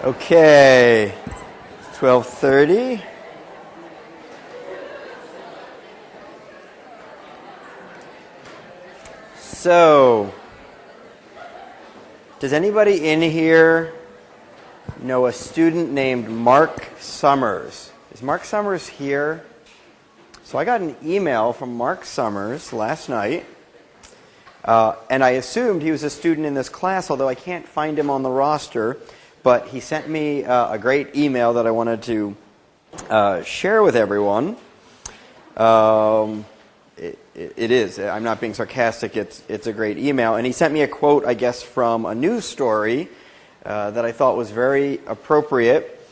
Okay, 12:30. So, does anybody in here know a student named Mark Summers? Is Mark Summers here? So I got an email from Mark Summers last night, and I assumed he was a student in this class, although I can't find him on the roster. But he sent me a great email that I wanted to share with everyone. It is. I'm not being sarcastic. It's a great email. And he sent me a quote, I guess, from a news story that I thought was very appropriate.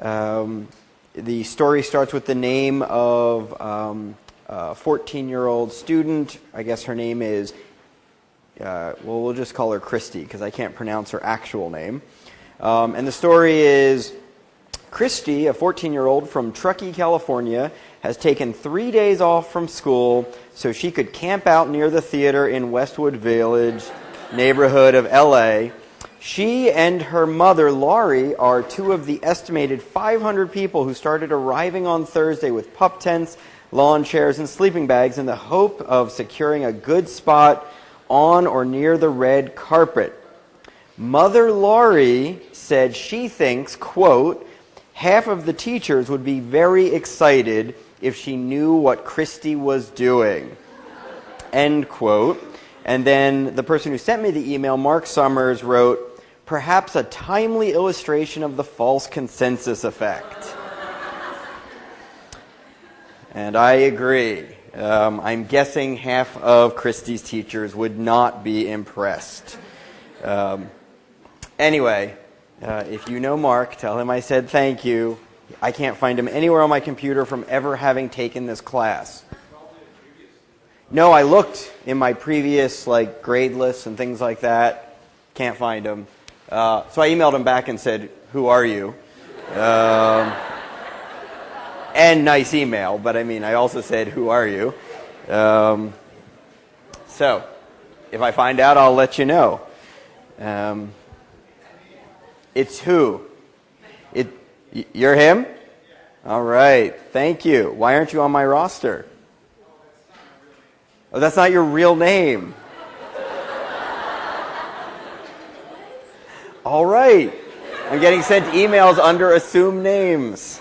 The story starts with the name of a 14-year-old student. I guess her name is, we'll just call her Christy because I can't pronounce her actual name. And the story is, Christy, a 14-year-old from Truckee, California, has taken 3 days off from school so she could camp out near the theater in Westwood Village, neighborhood of L.A. She and her mother, Laurie, are two of the estimated 500 people who started arriving on Thursday with pup tents, lawn chairs, and sleeping bags in the hope of securing a good spot on or near the red carpet. Mother Laurie said she thinks, quote, half of the teachers would be very excited if she knew what Christy was doing, end quote. And then the person who sent me the email, Mark Summers, wrote, perhaps a timely illustration of the false consensus effect. And I agree. I'm guessing half of Christy's teachers would not be impressed. Anyway, if you know Mark, tell him I said thank you. I can't find him anywhere on my computer from ever having taken this class. No, I looked in my previous grade lists and things like that. Can't find him. So I emailed him back and said, who are you? And nice email, but I also said, who are you? So, if I find out, I'll let you know. It's who? You're him? All right. Thank you. Why aren't you on my roster? Oh, that's not your real name. All right. I'm getting sent emails under assumed names.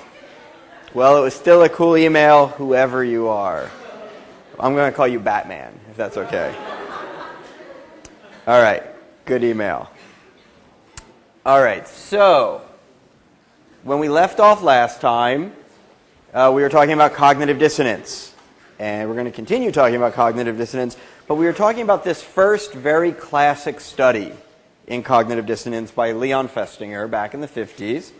Well, it was still a cool email, whoever you are. I'm going to call you Batman, if that's okay. All right. Good email. All right, so when we left off last time, we were talking about cognitive dissonance. And we're going to continue talking about cognitive dissonance, but we were talking about this first very classic study in cognitive dissonance by Leon Festinger back in the 50s.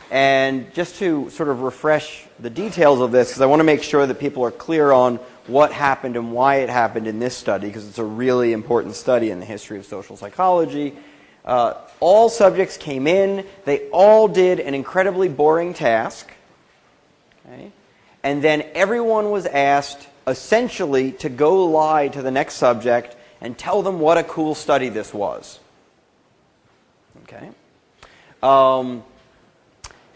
And just to sort of refresh the details of this, because I want to make sure that people are clear on what happened and why it happened in this study, because it's a really important study in the history of social psychology. All subjects came in, they all did an incredibly boring task, okay? And then everyone was asked essentially to go lie to the next subject and tell them what a cool study this was. Okay?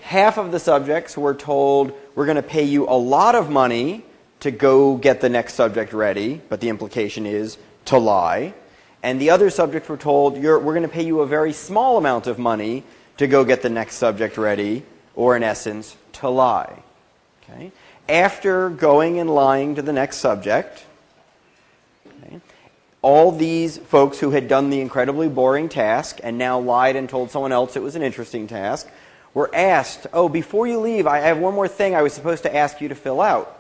Half of the subjects were told, we're going to pay you a lot of money to go get the next subject ready, but the implication is to lie. And the other subjects were told, we're going to pay you a very small amount of money to go get the next subject ready, or in essence, to lie. Okay? After going and lying to the next subject, okay, all these folks who had done the incredibly boring task and now lied and told someone else it was an interesting task, were asked, oh, before you leave, I have one more thing I was supposed to ask you to fill out.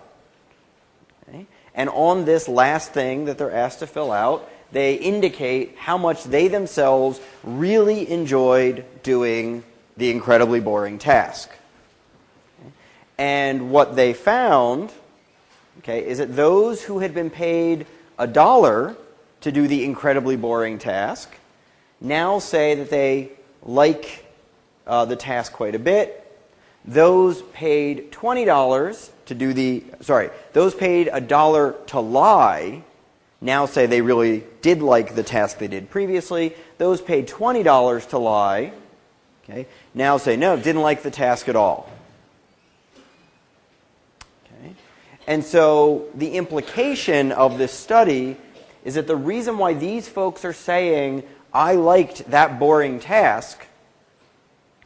Okay? And on this last thing that they're asked to fill out, they indicate how much they themselves really enjoyed doing the incredibly boring task. Okay? And what they found, okay, is that those who had been paid $1 to do the incredibly boring task now say that they like the task quite a bit. Those paid $20 to do those paid $1 to lie now say they really did like the task they did previously. Those paid $20 to lie, Okay? Now say, no, didn't like the task at all. Okay? And so the implication of this study is that the reason why these folks are saying, I liked that boring task,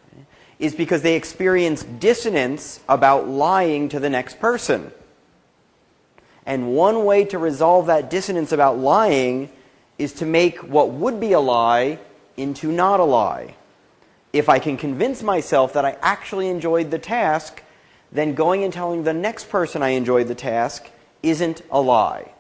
okay, is because they experience dissonance about lying to the next person. And one way to resolve that dissonance about lying is to make what would be a lie into not a lie. If I can convince myself that I actually enjoyed the task, then going and telling the next person I enjoyed the task isn't a lie.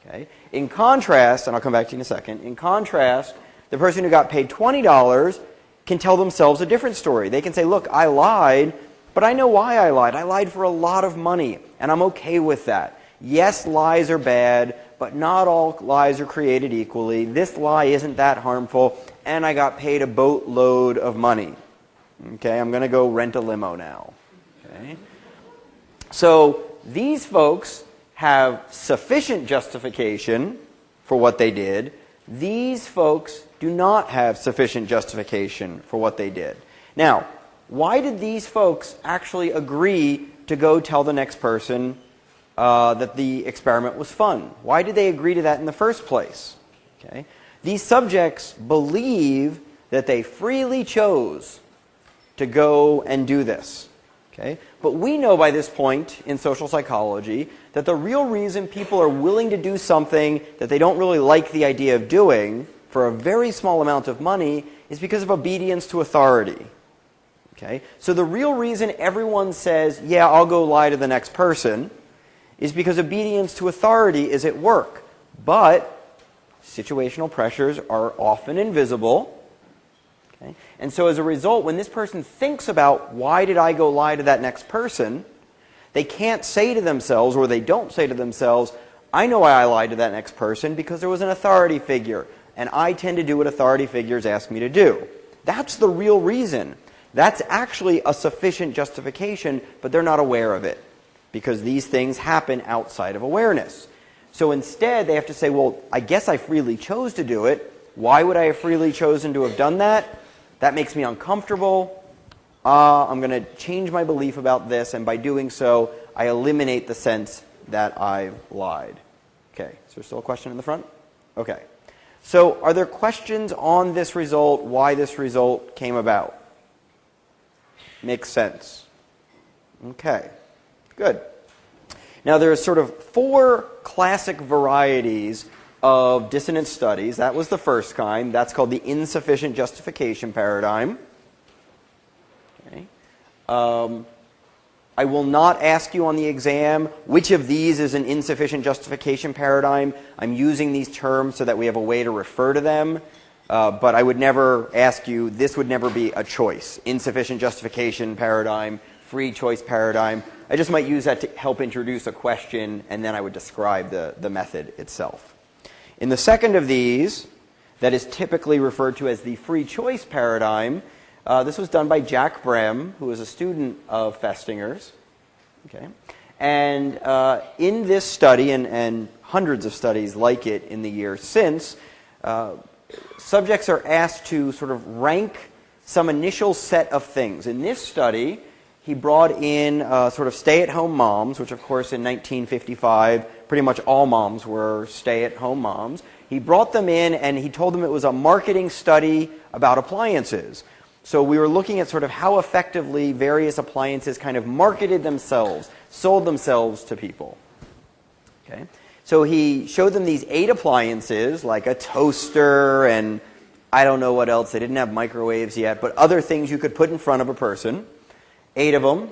Okay? In contrast, and I'll come back to you in a second, in contrast, the person who got paid $20 can tell themselves a different story. They can say, look, I lied, but I know why I lied. I lied for a lot of money, and I'm okay with that. Yes, lies are bad, but not all lies are created equally. This lie isn't that harmful, and I got paid a boatload of money. Okay, I'm going to go rent a limo now. Okay? So these folks have sufficient justification for what they did. These folks do not have sufficient justification for what they did. Now, why did these folks actually agree to go tell the next person that the experiment was fun? Why did they agree to that in the first place? Okay? These subjects believe that they freely chose to go and do this. Okay? But we know by this point in social psychology that the real reason people are willing to do something that they don't really like the idea of doing for a very small amount of money is because of obedience to authority. Okay? So the real reason everyone says, yeah, I'll go lie to the next person is because obedience to authority is at work. But situational pressures are often invisible. Okay? And so as a result, when this person thinks about why did I go lie to that next person, they can't say to themselves, or they don't say to themselves, I know why I lied to that next person because there was an authority figure, and I tend to do what authority figures ask me to do. That's the real reason. That's actually a sufficient justification, but they're not aware of it because these things happen outside of awareness. So instead, they have to say, well, I guess I freely chose to do it. Why would I have freely chosen to have done that? That makes me uncomfortable. I'm going to change my belief about this, and by doing so, I eliminate the sense that I've lied. Okay, is there still a question in the front? Okay. So are there questions on this result, why this result came about? Makes sense. Okay, good. Now there are sort of 4 classic varieties of dissonance studies. That was the first kind. That's called the insufficient justification paradigm. Okay. I will not ask you on the exam which of these is an insufficient justification paradigm. I'm using these terms so that we have a way to refer to them. But I would never ask you, this would never be a choice. Insufficient justification paradigm, free choice paradigm. I just might use that to help introduce a question, and then I would describe the method itself. In the second of these, that is typically referred to as the free choice paradigm, this was done by Jack Brem, who was a student of Festinger's. Okay? And in this study, and hundreds of studies like it in the years since, subjects are asked to sort of rank some initial set of things. In this study, he brought in sort of stay-at-home moms, which of course in 1955, pretty much all moms were stay-at-home moms. He brought them in and he told them it was a marketing study about appliances. So we were looking at sort of how effectively various appliances kind of marketed themselves, sold themselves to people. Okay? So he showed them these 8 appliances, like a toaster and I don't know what else. They didn't have microwaves yet, but other things you could put in front of a person. 8 of them.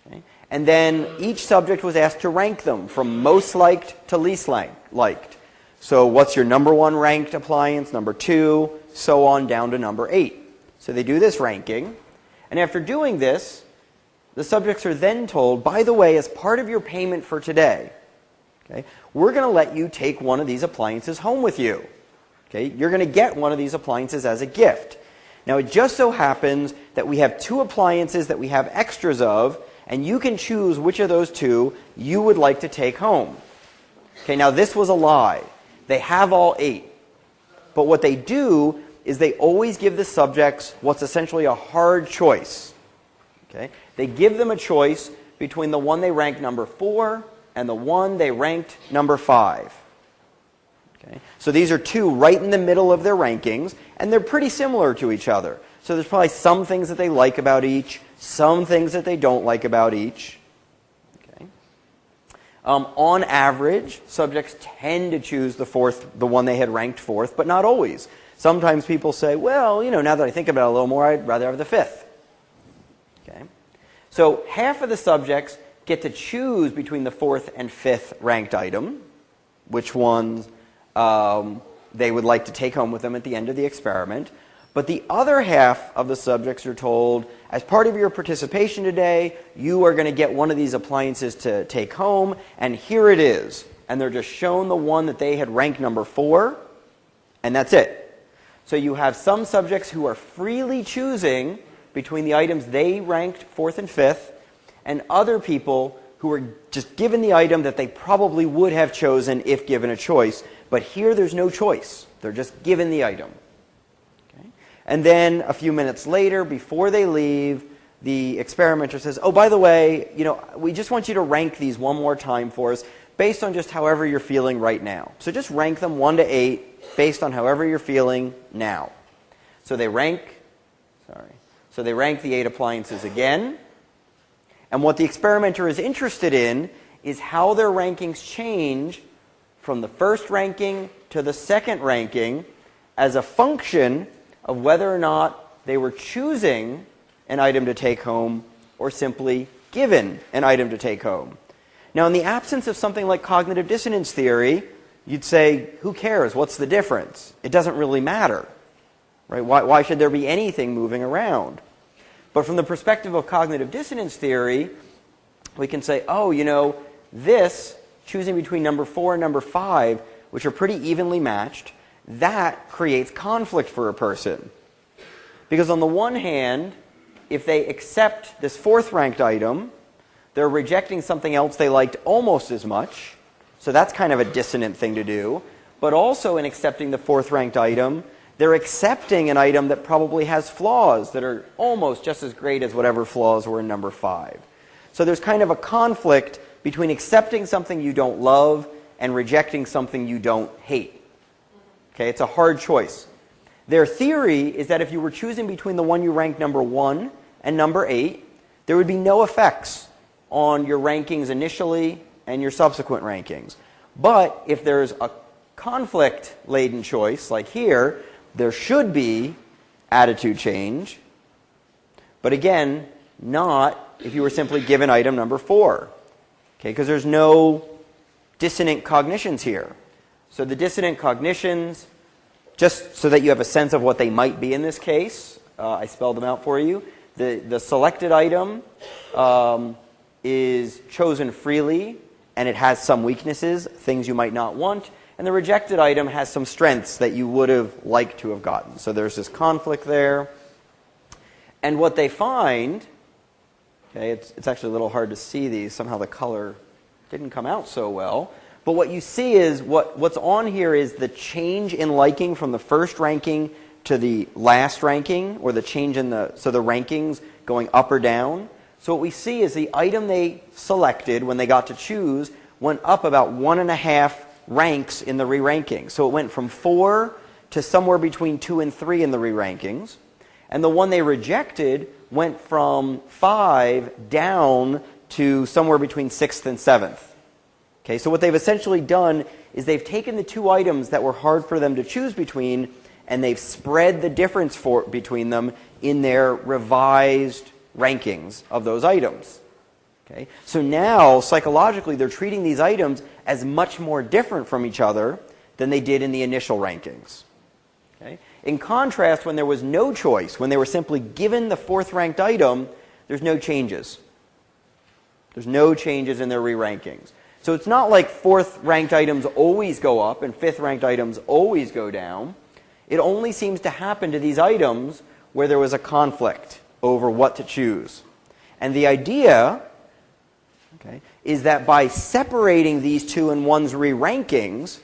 Okay? And then each subject was asked to rank them from most liked to least liked. So what's your number 1 ranked appliance, number 2, so on down to number 8. So they do this ranking. And after doing this, the subjects are then told, by the way, as part of your payment for today, okay, we're going to let you take one of these appliances home with you. Okay? You're going to get one of these appliances as a gift. Now, it just so happens that we have 2 appliances that we have extras of, and you can choose which of those 2 you would like to take home. Okay, now this was a lie. They have all 8. But what they do is they always give the subjects what's essentially a hard choice. Okay? They give them a choice between the one they ranked number 4 and the one they ranked number 5. Okay? So these are two right in the middle of their rankings, and they're pretty similar to each other. So there's probably some things that they like about each, some things that they don't like about each. Okay? On average, subjects tend to choose the one they had ranked 4th, but not always. Sometimes people say, well, now that I think about it a little more, I'd rather have the 5th. Okay? So half of the subjects get to choose between the 4th and 5th ranked item, which ones they would like to take home with them at the end of the experiment. But the other half of the subjects are told, as part of your participation today, you are going to get one of these appliances to take home, and here it is. And they're just shown the one that they had ranked number 4, and that's it. So you have some subjects who are freely choosing between the items they ranked 4th and 5th, and other people who are just given the item that they probably would have chosen if given a choice. But here there's no choice. They're just given the item. Okay? And then a few minutes later, before they leave, the experimenter says, oh, by the way, we just want you to rank these one more time for us based on just however you're feeling right now. So just rank them 1 to 8 based on however you're feeling now. So they rank the 8 appliances again. And what the experimenter is interested in is how their rankings change from the first ranking to the second ranking as a function of whether or not they were choosing an item to take home or simply given an item to take home. Now, in the absence of something like cognitive dissonance theory, you'd say, who cares? What's the difference? It doesn't really matter. Right? Why should there be anything moving around? But from the perspective of cognitive dissonance theory, we can say, oh, this, choosing between number 4 and number 5, which are pretty evenly matched, that creates conflict for a person. Because on the one hand, if they accept this 4th ranked item, they're rejecting something else they liked almost as much. So that's kind of a dissonant thing to do. But also in accepting the 4th ranked item, they're accepting an item that probably has flaws that are almost just as great as whatever flaws were in number 5. So there's kind of a conflict between accepting something you don't love and rejecting something you don't hate. Okay, it's a hard choice. Their theory is that if you were choosing between the one you ranked number 1 and number 8, there would be no effects on your rankings initially and your subsequent rankings. But if there's a conflict-laden choice, like here, there should be attitude change. But again, not if you were simply given item number 4. Okay, because there's no dissonant cognitions here. So the dissonant cognitions, just so that you have a sense of what they might be in this case, I spelled them out for you. The selected item is chosen freely, and it has some weaknesses, things you might not want. And the rejected item has some strengths that you would have liked to have gotten. So there's this conflict there. And what they find, okay, it's actually a little hard to see these. Somehow the color didn't come out so well. But what you see is, what's on here is the change in liking from the first ranking to the last ranking, or the change in the rankings going up or down. So what we see is the item they selected when they got to choose went up about 1.5 ranks in the re-ranking. So it went from 4 to somewhere between 2 and 3 in the re-rankings. And the one they rejected went from 5 down to somewhere between 6th and 7th. Okay, so what they've essentially done is they've taken the two items that were hard for them to choose between, and they've spread the difference between them in their revised rankings of those items. Okay, so now, psychologically, they're treating these items as much more different from each other than they did in the initial rankings. Okay? In contrast, when there was no choice, when they were simply given the 4th ranked item, there's no changes. There's no changes in their re-rankings. So it's not like 4th ranked items always go up and 5th ranked items always go down. It only seems to happen to these items where there was a conflict over what to choose. And the idea, okay, is that by separating these two in one's re-rankings,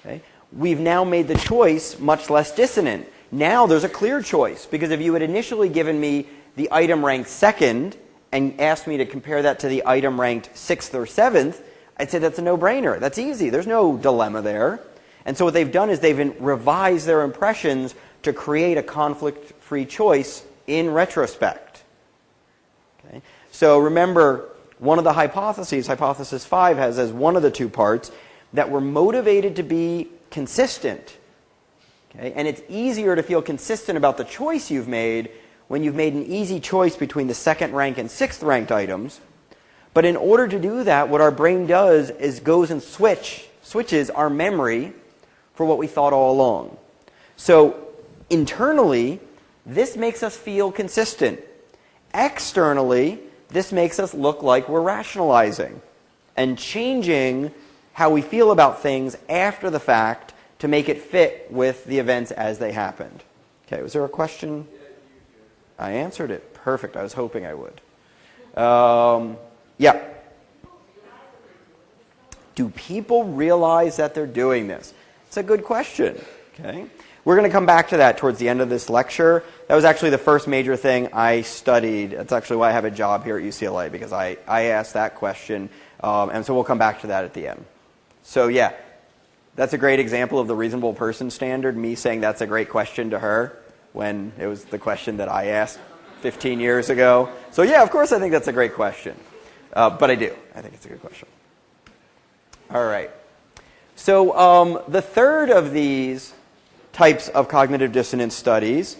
okay, we've now made the choice much less dissonant. Now there's a clear choice, because if you had initially given me the item ranked second and asked me to compare that to the item ranked 6th or 7th, I'd say that's a no-brainer. That's easy. There's no dilemma there. And so what they've done is they've revised their impressions to create a conflict-free choice in retrospect. Okay? So remember, one of the hypotheses, hypothesis 5, has as one of the two parts that we're motivated to be consistent. Okay? And it's easier to feel consistent about the choice you've made when you've made an easy choice between the 2nd rank and 6th ranked items. But in order to do that, what our brain does is goes and switches our memory for what we thought all along. So internally, this makes us feel consistent. Externally, this makes us look like we're rationalizing and changing how we feel about things after the fact to make it fit with the events as they happened. Okay, was there a question? I answered it. Perfect. I was hoping I would. Yeah. Do people realize that they're doing this? It's a good question. Okay. We're going to come back to that towards the end of this lecture. That was actually the first major thing I studied. That's actually why I have a job here at UCLA, because I asked that question. And so we'll come back to that at the end. So yeah, that's a great example of the reasonable person standard, me saying that's a great question to her when it was the question that I asked 15 years ago. So yeah, of course I think that's a great question. But I do. I think it's a good question. All right. So the third of these types of cognitive dissonance studies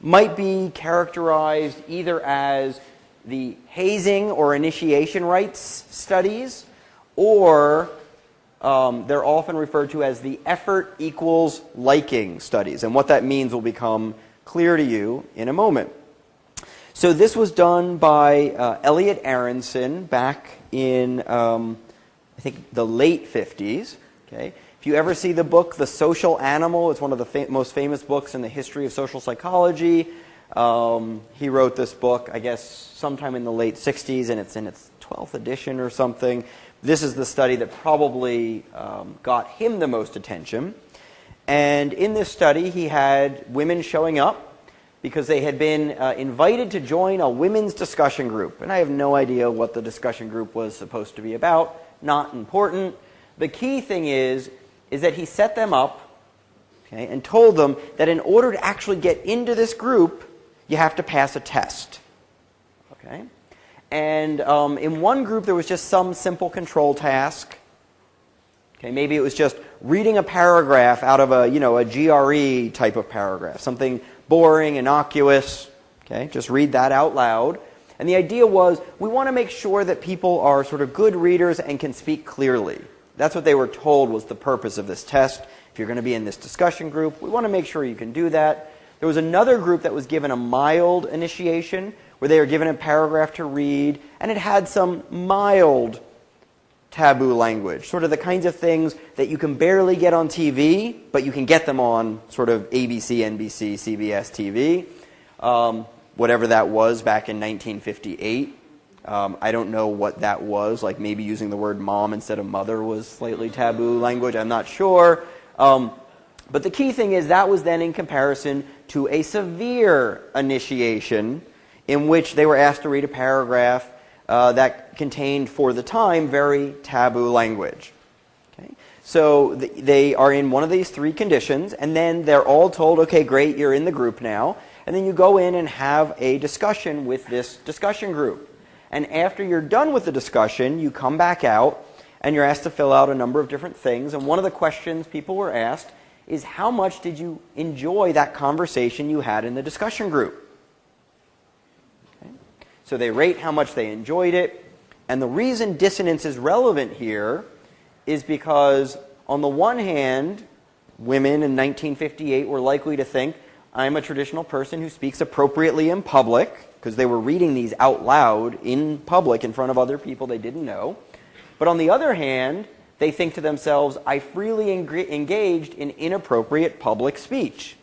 might be characterized either as the hazing or initiation rites studies, or they're often referred to as the effort equals liking studies. And what that means will become clear to you in a moment. So this was done by Elliot Aronson back in, I think, the late 50s. Okay. If you ever see the book, The Social Animal, it's one of the most famous books in the history of social psychology. He wrote this book, I guess, sometime in the late 60s, and it's in its 12th edition or something. This is the study that probably got him the most attention. And in this study, he had women showing up because they had been invited to join a women's discussion group. And I have no idea what the discussion group was supposed to be about. Not important. The key thing is that he set them up, okay, and told them that in order to actually get into this group, you have to pass a test. Okay? And in one group, there was just some simple control task. Okay, maybe it was just reading a paragraph out of a GRE type of paragraph, something boring, innocuous. Okay, just read that out loud. And the idea was, we want to make sure that people are sort of good readers and can speak clearly. That's what they were told was the purpose of this test. If you're going to be in this discussion group, we want to make sure you can do that. There was another group that was given a mild initiation, where they were given a paragraph to read, and it had some mild taboo language, sort of the kinds of things that you can barely get on TV, but you can get them on sort of ABC, NBC, CBS TV, whatever that was back in 1958. I don't know what that was, like maybe using the word mom instead of mother was slightly taboo language, I'm not sure. But the key thing is that was then in comparison to a severe initiation in which they were asked to read a paragraph that contained, for the time, very taboo language. Okay? So they are in one of these three conditions, and then they're all told, okay, great, you're in the group now. And then you go in and have a discussion with this discussion group. And after you're done with the discussion, you come back out, and you're asked to fill out a number of different things. And one of the questions people were asked is, how much did you enjoy that conversation you had in the discussion group? Okay. So they rate how much they enjoyed it. And the reason dissonance is relevant here is because, on the one hand, women in 1958 were likely to think, I'm a traditional person who speaks appropriately in public, because they were reading these out loud in public in front of other people they didn't know. But on the other hand, they think to themselves, I freely engaged in inappropriate public speech.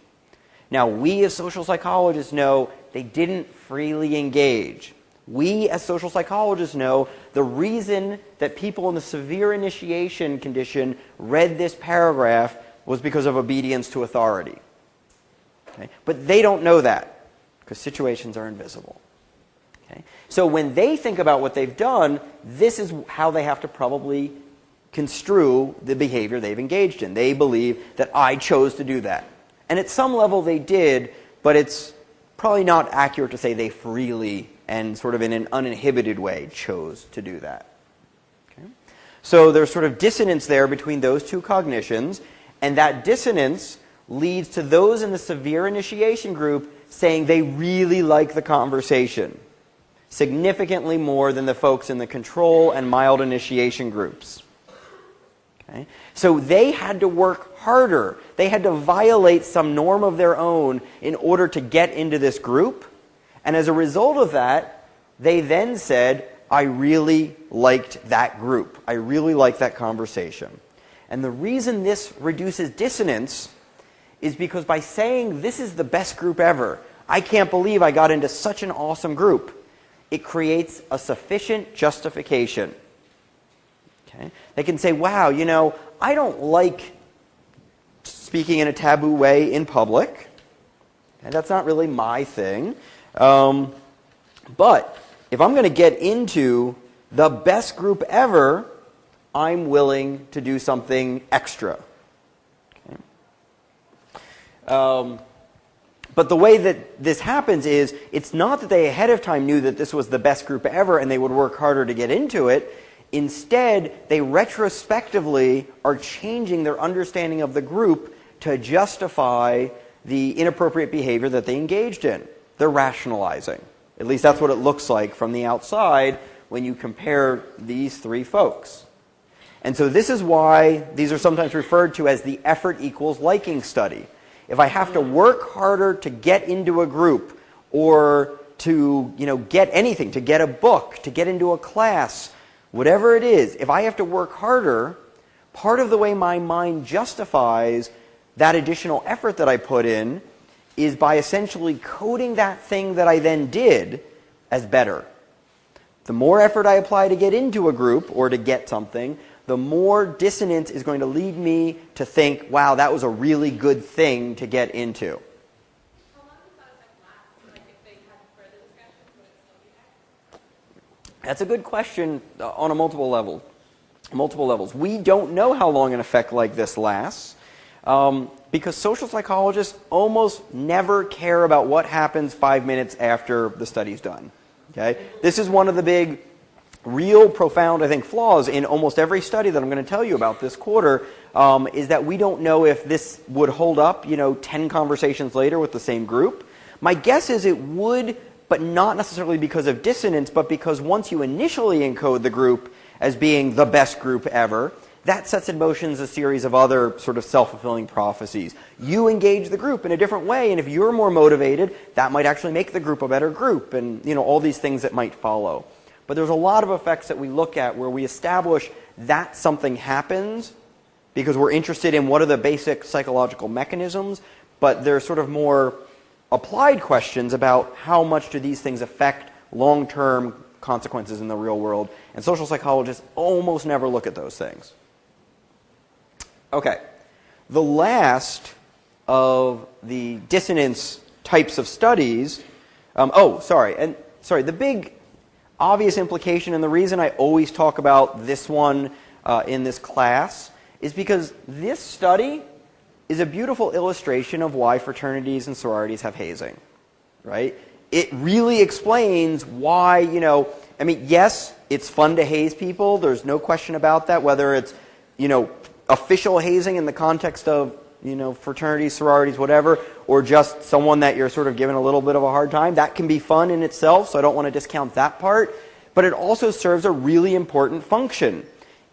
Now, we as social psychologists know they didn't freely engage. We as social psychologists know the reason that people in the severe initiation condition read this paragraph was because of obedience to authority. Okay? But they don't know that because situations are invisible. Okay? So when they think about what they've done, this is how they have to probably construe the behavior they've engaged in. They believe that I chose to do that. And at some level they did, but it's probably not accurate to say they freely and sort of in an uninhibited way chose to do that. Okay? So there's sort of dissonance there between those two cognitions, and that dissonance leads to those in the severe initiation group saying they really like the conversation, significantly more than the folks in the control and mild initiation groups. Okay? So they had to work harder. They had to violate some norm of their own in order to get into this group. And as a result of that, they then said, I really liked that group. I really liked that conversation. And the reason this reduces dissonance is because by saying this is the best group ever, I can't believe I got into such an awesome group, it creates a sufficient justification. Okay? They can say, wow, you know, I don't like speaking in a taboo way in public. And that's not really my thing. But if I'm going to get into the best group ever, I'm willing to do something extra. Okay? But the way that this happens is, it's not that they ahead of time knew that this was the best group ever and they would work harder to get into it. Instead, they retrospectively are changing their understanding of the group to justify the inappropriate behavior that they engaged in. They're rationalizing. At least that's what it looks like from the outside when you compare these three folks. And so this is why these are sometimes referred to as the effort equals liking study. If I have to work harder to get into a group, or to, get anything, to get a book, to get into a class, whatever it is, if I have to work harder, part of the way my mind justifies that additional effort that I put in is by essentially coding that thing that I then did as better. The more effort I apply to get into a group or to get something, the more dissonance is going to lead me to think, wow, that was a really good thing to get into. How long does that effect last? Like if they had further discussions, would it still be active? That's a good question on multiple levels. We don't know how long an effect like this lasts because social psychologists almost never care about what happens 5 minutes after the study's done. Okay? This is one of the big, real profound, I think, flaws in almost every study that I'm going to tell you about this quarter, is that we don't know if this would hold up, 10 conversations later with the same group. My guess is it would, but not necessarily because of dissonance, but because once you initially encode the group as being the best group ever, that sets in motion a series of other sort of self-fulfilling prophecies. You engage the group in a different way, and if you're more motivated, that might actually make the group a better group, and all these things that might follow. But there's a lot of effects that we look at where we establish that something happens because we're interested in what are the basic psychological mechanisms, but there's sort of more applied questions about how much do these things affect long-term consequences in the real world, and social psychologists almost never look at those things. Okay, the last of the dissonance types of studies, the big obvious implication, and the reason I always talk about this one in this class, is because this study is a beautiful illustration of why fraternities and sororities have hazing, right? It really explains why, yes, it's fun to haze people. There's no question about that, whether it's, official hazing in the context of, fraternities, sororities, whatever, or just someone that you're sort of giving a little bit of a hard time. That can be fun in itself, so I don't want to discount that part. But it also serves a really important function.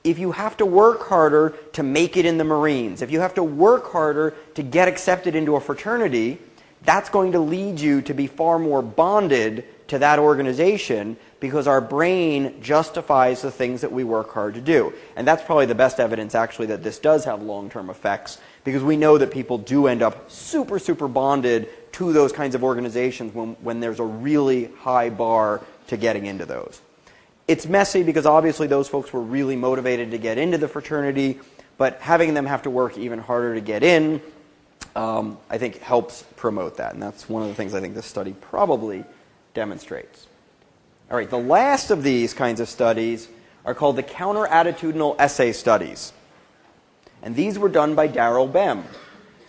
If you have to work harder to make it in the Marines, if you have to work harder to get accepted into a fraternity, that's going to lead you to be far more bonded to that organization because our brain justifies the things that we work hard to do. And that's probably the best evidence, actually, that this does have long-term effects, because we know that people do end up super, super bonded to those kinds of organizations when there's a really high bar to getting into those. It's messy because obviously those folks were really motivated to get into the fraternity, but having them have to work even harder to get in, I think helps promote that. And that's one of the things I think this study probably demonstrates. All right, the last of these kinds of studies are called the counter-attitudinal essay studies. And these were done by Darrell Bem.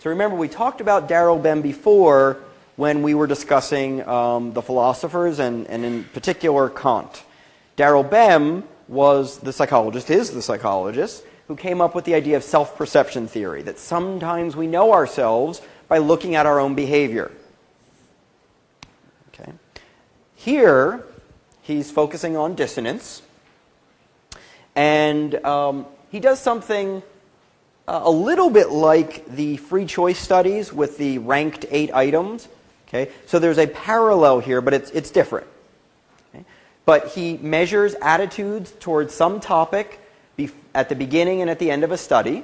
So remember, we talked about Darrell Bem before when we were discussing the philosophers and in particular Kant. Darrell Bem was the psychologist, is the psychologist, who came up with the idea of self-perception theory, that sometimes we know ourselves by looking at our own behavior. Okay. Here, he's focusing on dissonance, and he does something a little bit like the free choice studies with the ranked 8 items. Okay? So there's a parallel here, but it's different. Okay? But he measures attitudes towards some topic at the beginning and at the end of a study.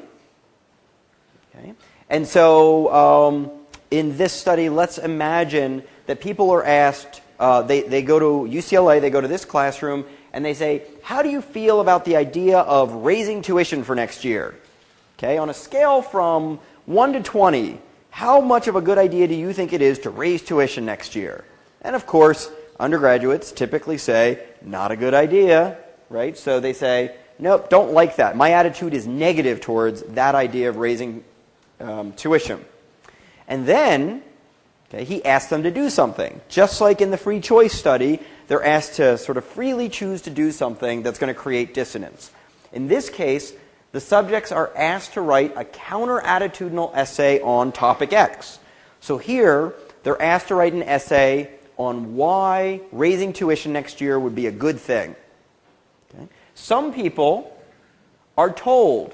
Okay? And so in this study, let's imagine that people are asked, they go to UCLA, they go to this classroom, and they say, how do you feel about the idea of raising tuition for next year? Okay, on a scale from 1 to 20, how much of a good idea do you think it is to raise tuition next year? And of course, undergraduates typically say, not a good idea, right? So they say, nope, don't like that. My attitude is negative towards that idea of raising tuition. And then, okay, he asks them to do something. Just like in the free choice study, they're asked to sort of freely choose to do something that's going to create dissonance. In this case, the subjects are asked to write a counter-attitudinal essay on topic X. So here, they're asked to write an essay on why raising tuition next year would be a good thing. Okay? Some people are told,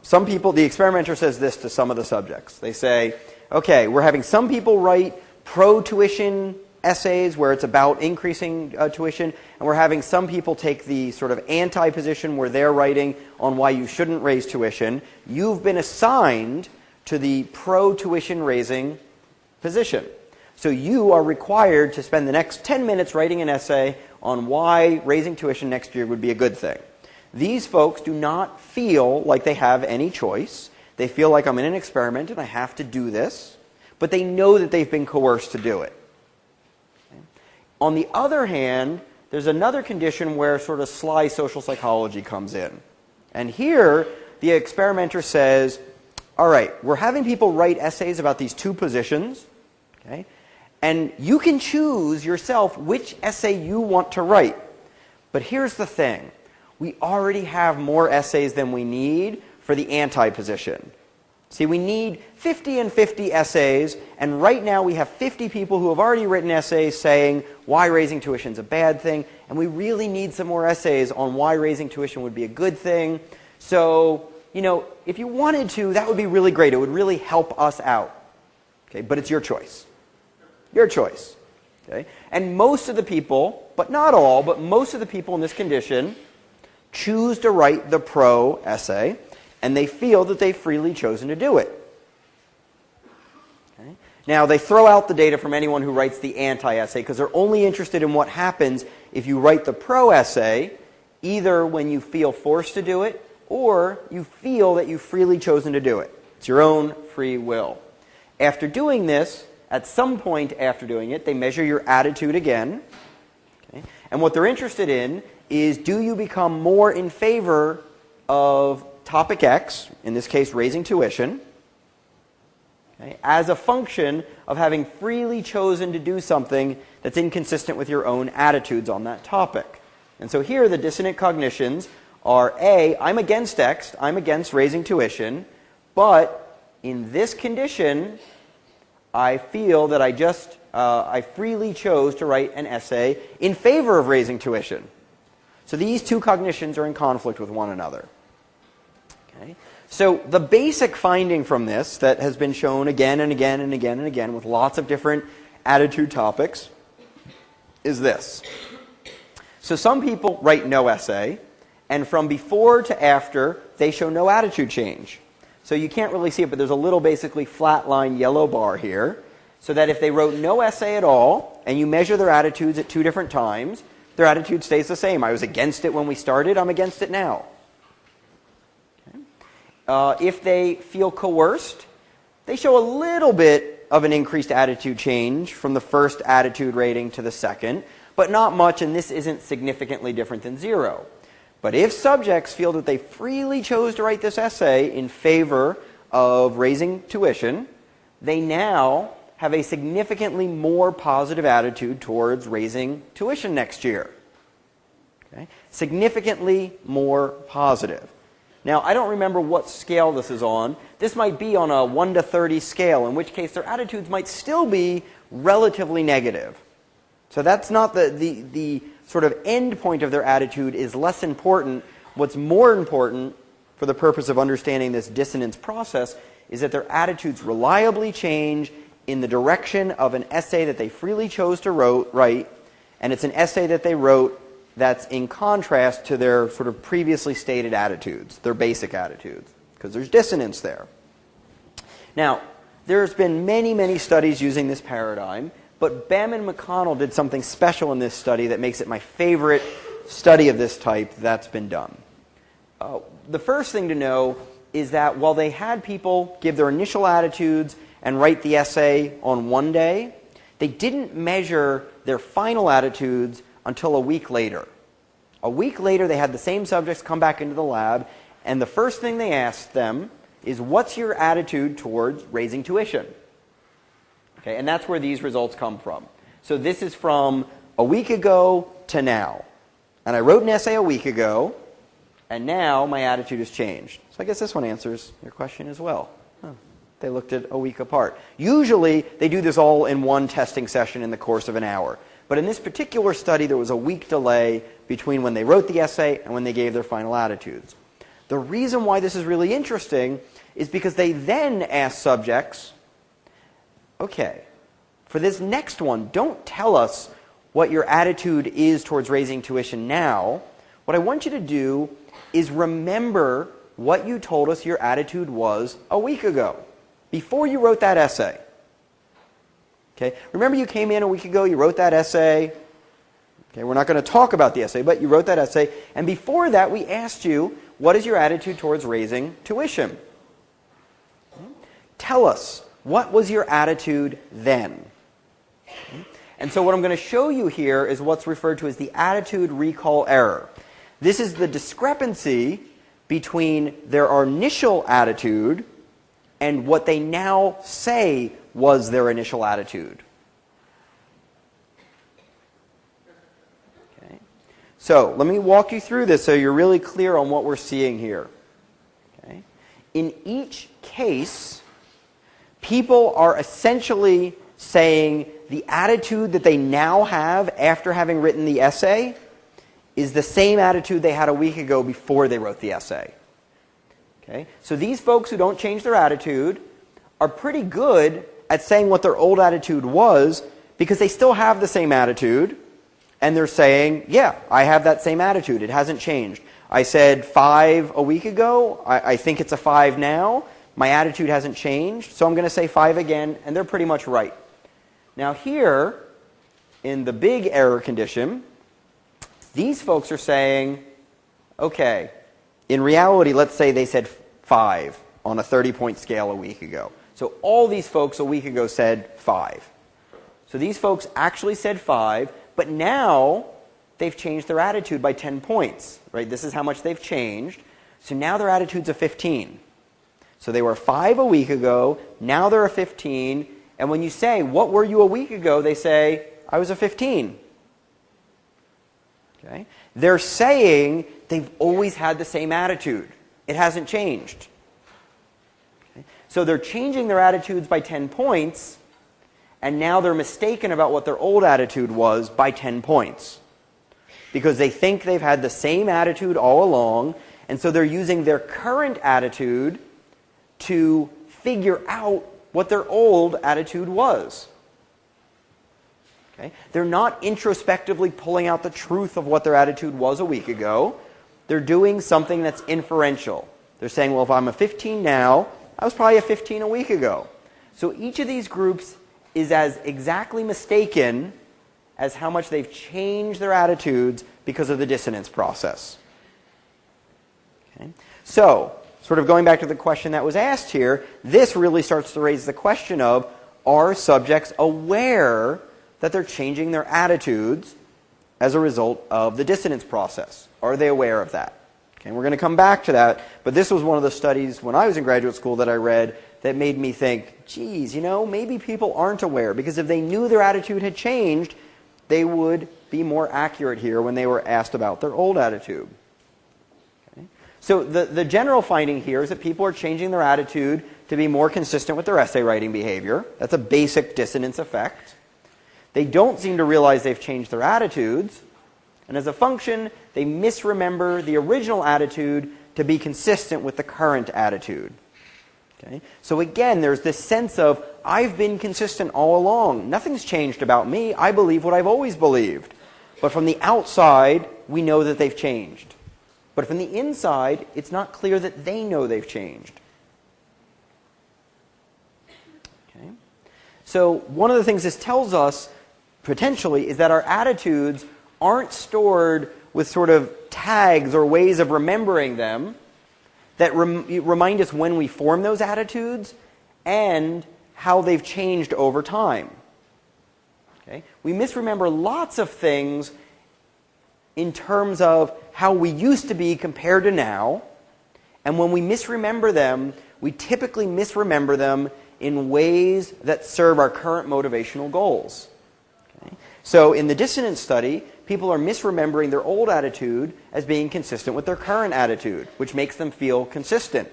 some people, the experimenter says this to some of the subjects. They say, okay, we're having some people write pro-tuition essays where it's about increasing tuition, and we're having some people take the sort of anti-position where they're writing on why you shouldn't raise tuition. You've been assigned to the pro-tuition raising position. So you are required to spend the next 10 minutes writing an essay on why raising tuition next year would be a good thing. These folks do not feel like they have any choice. They feel like I'm in an experiment and I have to do this, but they know that they've been coerced to do it. On the other hand, there's another condition where sort of sly social psychology comes in. And here, the experimenter says, all right, we're having people write essays about these two positions, okay? And you can choose yourself which essay you want to write. But here's the thing. We already have more essays than we need for the anti-position. See, we need 50 and 50 essays, and right now we have 50 people who have already written essays saying why raising tuition is a bad thing, and we really need some more essays on why raising tuition would be a good thing. So, you know, if you wanted to, that would be really great. It would really help us out. Okay, but it's your choice. Your choice. Okay? And most of the people, but not all, but most of the people in this condition choose to write the pro essay, and they feel that they've freely chosen to do it. Okay? Now, they throw out the data from anyone who writes the anti-essay because they're only interested in what happens if you write the pro essay, either when you feel forced to do it or you feel that you've freely chosen to do it. It's your own free will. After doing this, at some point after doing it, they measure your attitude again. Okay? And what they're interested in is, do you become more in favor of topic X, in this case raising tuition, okay, as a function of having freely chosen to do something that's inconsistent with your own attitudes on that topic. And so here the dissonant cognitions are A, I'm against X, I'm against raising tuition, but in this condition, I feel that I freely chose to write an essay in favor of raising tuition. So these two cognitions are in conflict with one another. Okay? So the basic finding from this that has been shown again and again and again and again with lots of different attitude topics is this. So some people write no essay, and from before to after, they show no attitude change. So you can't really see it, but there's a little basically flat line yellow bar here, so that if they wrote no essay at all, and you measure their attitudes at 2 different times, their attitude stays the same. I was against it when we started, I'm against it now. If they feel coerced, they show a little bit of an increased attitude change from the first attitude rating to the second, but not much, and this isn't significantly different than 0. But if subjects feel that they freely chose to write this essay in favor of raising tuition, they now have a significantly more positive attitude towards raising tuition next year. Okay? Significantly more positive. Now, I don't remember what scale this is on. This might be on a 1 to 30 scale, in which case their attitudes might still be relatively negative. So that's not the sort of end point of their attitude is less important. What's more important for the purpose of understanding this dissonance process is that their attitudes reliably change in the direction of an essay that they freely chose to write, and it's an essay that they wrote that's in contrast to their sort of previously stated attitudes, their basic attitudes, because there's dissonance there. Now, there's been many, many studies using this paradigm, but Bem and McConnell did something special in this study that makes it my favorite study of this type that's been done. The first thing to know is that while they had people give their initial attitudes and write the essay on one day, they didn't measure their final attitudes until a week later. A week later, they had the same subjects come back into the lab, and the first thing they asked them is, what's your attitude towards raising tuition? Okay, and that's where these results come from. So this is from a week ago to now. And I wrote an essay a week ago, and now my attitude has changed. So I guess this one answers your question as well. They looked at a week apart. Usually, they do this all in one testing session in the course of an hour. But in this particular study, there was a week delay between when they wrote the essay and when they gave their final attitudes. The reason why this is really interesting is because they then asked subjects, okay, for this next one, don't tell us what your attitude is towards raising tuition now. What I want you to do is remember what you told us your attitude was a week ago, before you wrote that essay. Okay? Remember you came in a week ago, you wrote that essay. Okay, we're not going to talk about the essay, but you wrote that essay. And before that, we asked you, what is your attitude towards raising tuition? Tell us, what was your attitude then? And so what I'm going to show you here is what's referred to as the attitude recall error. This is the discrepancy between their initial attitude and what they now say was their initial attitude. Okay. So let me walk you through this so you're really clear on what we're seeing here. Okay. In each case, people are essentially saying the attitude that they now have after having written the essay is the same attitude they had a week ago before they wrote the essay. Okay? So these folks who don't change their attitude are pretty good at saying what their old attitude was because they still have the same attitude, and they're saying, yeah, I have that same attitude. It hasn't changed. I said 5 a week ago. I think it's a 5 now. My attitude hasn't changed, so I'm going to say 5 again, and they're pretty much right. Now here, in the big error condition, these folks are saying, okay, in reality, let's say they said 5 on a 30-point scale a week ago. So all these folks a week ago said 5. So these folks actually said 5, but now they've changed their attitude by 10 points. Right? This is how much they've changed. So now their attitude's a 15. So they were 5 a week ago, now they're a 15, and when you say, what were you a week ago, they say, I was a 15. Okay? They're saying they've always had the same attitude. It hasn't changed. Okay? So they're changing their attitudes by 10 points, and now they're mistaken about what their old attitude was by 10 points. Because they think they've had the same attitude all along, and so they're using their current attitude to figure out what their old attitude was. Okay? They're not introspectively pulling out the truth of what their attitude was a week ago. They're doing something that's inferential. They're saying, well, if I'm a 15 now, I was probably a 15 a week ago. So each of these groups is as exactly mistaken as how much they've changed their attitudes because of the dissonance process. Okay? So sort of going back to the question that was asked here, this really starts to raise the question of, are subjects aware that they're changing their attitudes as a result of the dissonance process? Are they aware of that? Okay, we're going to come back to that, but this was one of the studies when I was in graduate school that I read that made me think, geez, maybe people aren't aware, because if they knew their attitude had changed, they would be more accurate here when they were asked about their old attitude. Okay. So the general finding here is that people are changing their attitude to be more consistent with their essay writing behavior. That's a basic dissonance effect. They don't seem to realize they've changed their attitudes, and as a function, they misremember the original attitude to be consistent with the current attitude. Okay? So again, there's this sense of, I've been consistent all along. Nothing's changed about me. I believe what I've always believed. But from the outside, we know that they've changed. But from the inside, it's not clear that they know they've changed. Okay? So one of the things this tells us, potentially, is that our attitudes aren't stored with sort of tags or ways of remembering them that remind us when we form those attitudes and how they've changed over time. Okay? We misremember lots of things in terms of how we used to be compared to now, and when we misremember them, we typically misremember them in ways that serve our current motivational goals. Okay? So in the dissonance study, people are misremembering their old attitude as being consistent with their current attitude, which makes them feel consistent.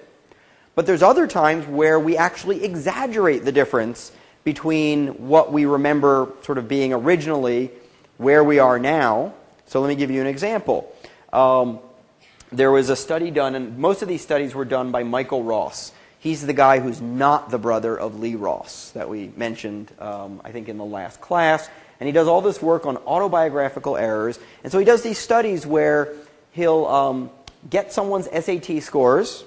But there's other times where we actually exaggerate the difference between what we remember sort of being originally where we are now. So let me give you an example. There was a study done, and most of these studies were done by Michael Ross. He's the guy who's not the brother of Lee Ross that we mentioned, I think, in the last class. And he does all this work on autobiographical errors. And so he does these studies where he'll get someone's SAT scores.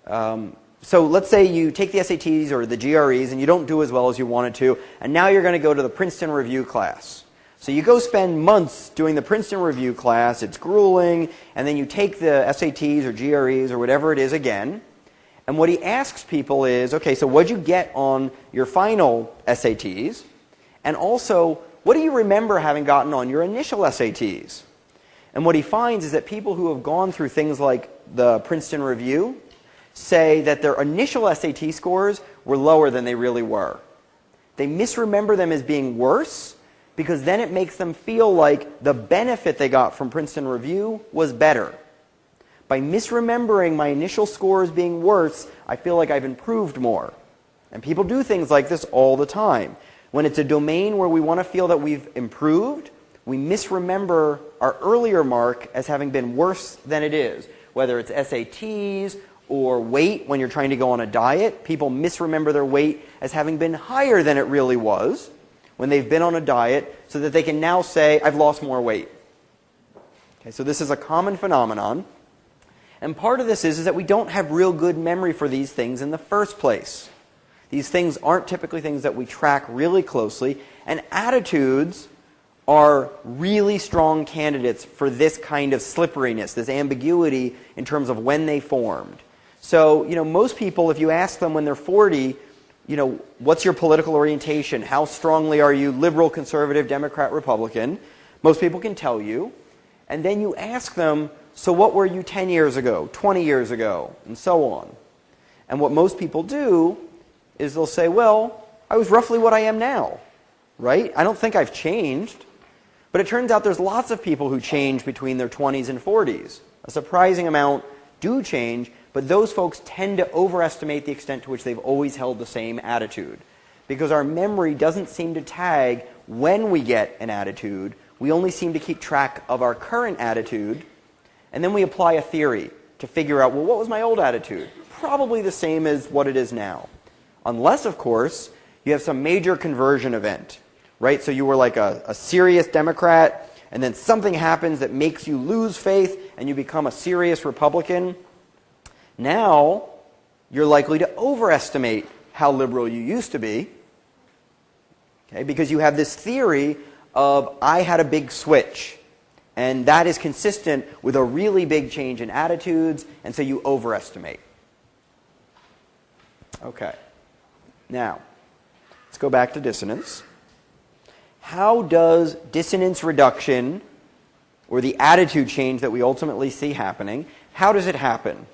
So let's say you take the SATs or the GREs and you don't do as well as you wanted to, and now you're going to go to the Princeton Review class. So you go spend months doing the Princeton Review class, it's grueling, and then you take the SATs or GREs or whatever it is again. And what he asks people is, okay, so what'd you get on your final SATs? And also, what do you remember having gotten on your initial SATs? And what he finds is that people who have gone through things like the Princeton Review say that their initial SAT scores were lower than they really were. They misremember them as being worse because then it makes them feel like the benefit they got from Princeton Review was better. By misremembering my initial scores being worse, I feel like I've improved more. And people do things like this all the time. When it's a domain where we want to feel that we've improved, we misremember our earlier mark as having been worse than it is. Whether it's SATs or weight when you're trying to go on a diet, people misremember their weight as having been higher than it really was when they've been on a diet, so that they can now say, I've lost more weight. Okay, so this is a common phenomenon. And part of this is that we don't have real good memory for these things in the first place. These things aren't typically things that we track really closely, and attitudes are really strong candidates for this kind of slipperiness, this ambiguity in terms of when they formed. So, most people, if you ask them when they're 40, what's your political orientation? How strongly are you liberal, conservative, Democrat, Republican? Most people can tell you. And then you ask them, so what were you 10 years ago, 20 years ago, and so on. And what most people do is they'll say, well, I was roughly what I am now, right? I don't think I've changed. But it turns out there's lots of people who change between their 20s and 40s. A surprising amount do change, but those folks tend to overestimate the extent to which they've always held the same attitude. Because our memory doesn't seem to tag when we get an attitude. We only seem to keep track of our current attitude, and then we apply a theory to figure out, well, what was my old attitude? Probably the same as what it is now. Unless, of course, you have some major conversion event, right? So you were like a serious Democrat, and then something happens that makes you lose faith, and you become a serious Republican. Now, you're likely to overestimate how liberal you used to be, okay? Because you have this theory of, I had a big switch, and that is consistent with a really big change in attitudes, and so you overestimate. Okay. Now, let's go back to dissonance. How does dissonance reduction, or the attitude change that we ultimately see happening, how does it happen?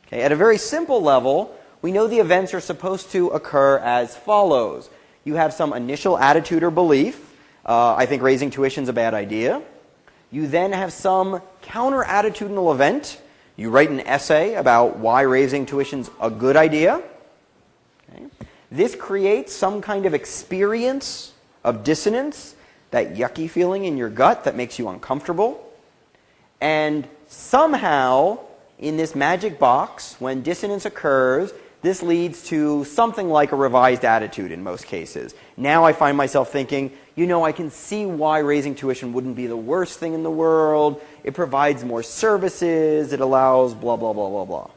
Okay, at a very simple level, we know the events are supposed to occur as follows. You have some initial attitude or belief. I think raising tuition is a bad idea. You then have some counter-attitudinal event. You write an essay about why raising tuition's a good idea. Okay. This creates some kind of experience of dissonance, that yucky feeling in your gut that makes you uncomfortable. And somehow, in this magic box, when dissonance occurs, this leads to something like a revised attitude in most cases. Now I find myself thinking, I can see why raising tuition wouldn't be the worst thing in the world. It provides more services. It allows blah, blah, blah, blah, blah.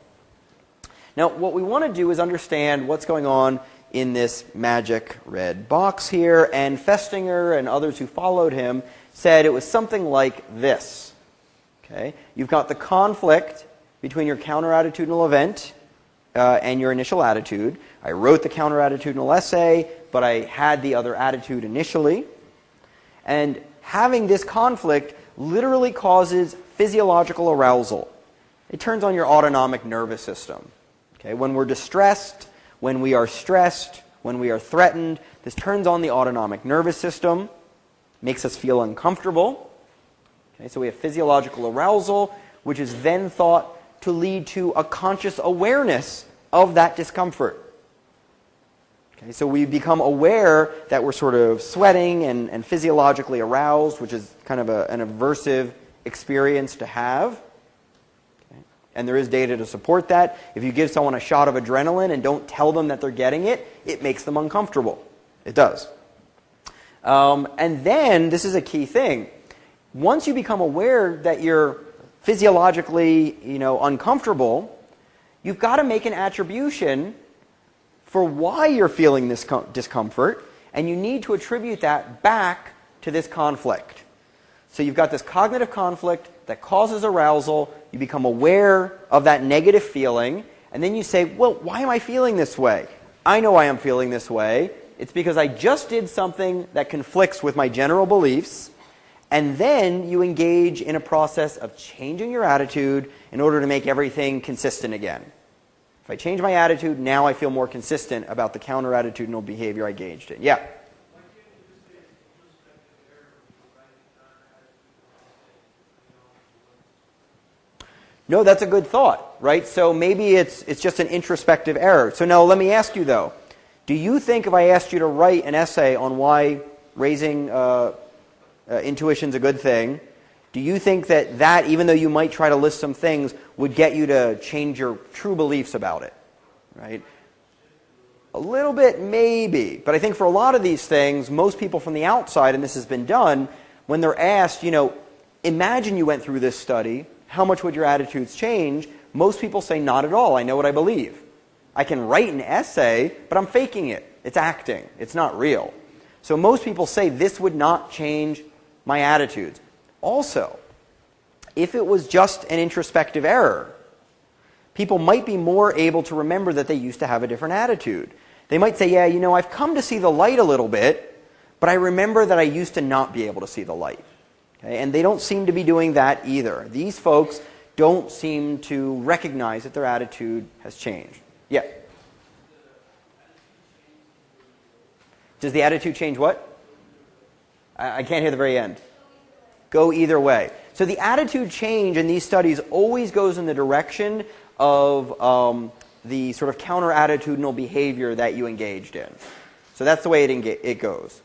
Now, what we want to do is understand what's going on in this magic red box here. And Festinger and others who followed him said it was something like this. Okay? You've got the conflict between your counter-attitudinal event and your initial attitude. I wrote the counter-attitudinal essay, but I had the other attitude initially. And having this conflict literally causes physiological arousal. It turns on your autonomic nervous system. Okay? When we're distressed, when we are stressed, when we are threatened, this turns on the autonomic nervous system, makes us feel uncomfortable. Okay? So we have physiological arousal, which is then thought to lead to a conscious awareness of that discomfort. Okay, so we become aware that we're sort of sweating and physiologically aroused, which is kind of an aversive experience to have. Okay. And there is data to support that. If you give someone a shot of adrenaline and don't tell them that they're getting it, it makes them uncomfortable. It does. And then, this is a key thing, once you become aware that you're physiologically, uncomfortable, you've got to make an attribution for why you're feeling this discomfort, and you need to attribute that back to this conflict. So you've got this cognitive conflict that causes arousal, you become aware of that negative feeling, and then you say, well, why am I feeling this way? I know why I'm feeling this way. It's because I just did something that conflicts with my general beliefs, and then you engage in a process of changing your attitude in order to make everything consistent again. If I change my attitude, now I feel more consistent about the counter-attitudinal behavior I engaged in. Yeah? No, that's a good thought, right? So maybe it's just an introspective error. So now let me ask you, though. Do you think if I asked you to write an essay on why raising intuition's a good thing, do you think that, even though you might try to list some things, would get you to change your true beliefs about it? Right? A little bit, maybe. But I think for a lot of these things, most people from the outside, and this has been done, when they're asked, imagine you went through this study, how much would your attitudes change? Most people say, not at all. I know what I believe. I can write an essay, but I'm faking it. It's acting. It's not real. So most people say this would not change my attitudes. Also, if it was just an introspective error, people might be more able to remember that they used to have a different attitude. They might say, yeah, I've come to see the light a little bit, but I remember that I used to not be able to see the light. Okay? And they don't seem to be doing that either. These folks don't seem to recognize that their attitude has changed. Yeah? Does the attitude change what? I can't hear the very end. Go either way. So the attitude change in these studies always goes in the direction of the sort of counter-attitudinal behavior that you engaged in. So that's the way it goes.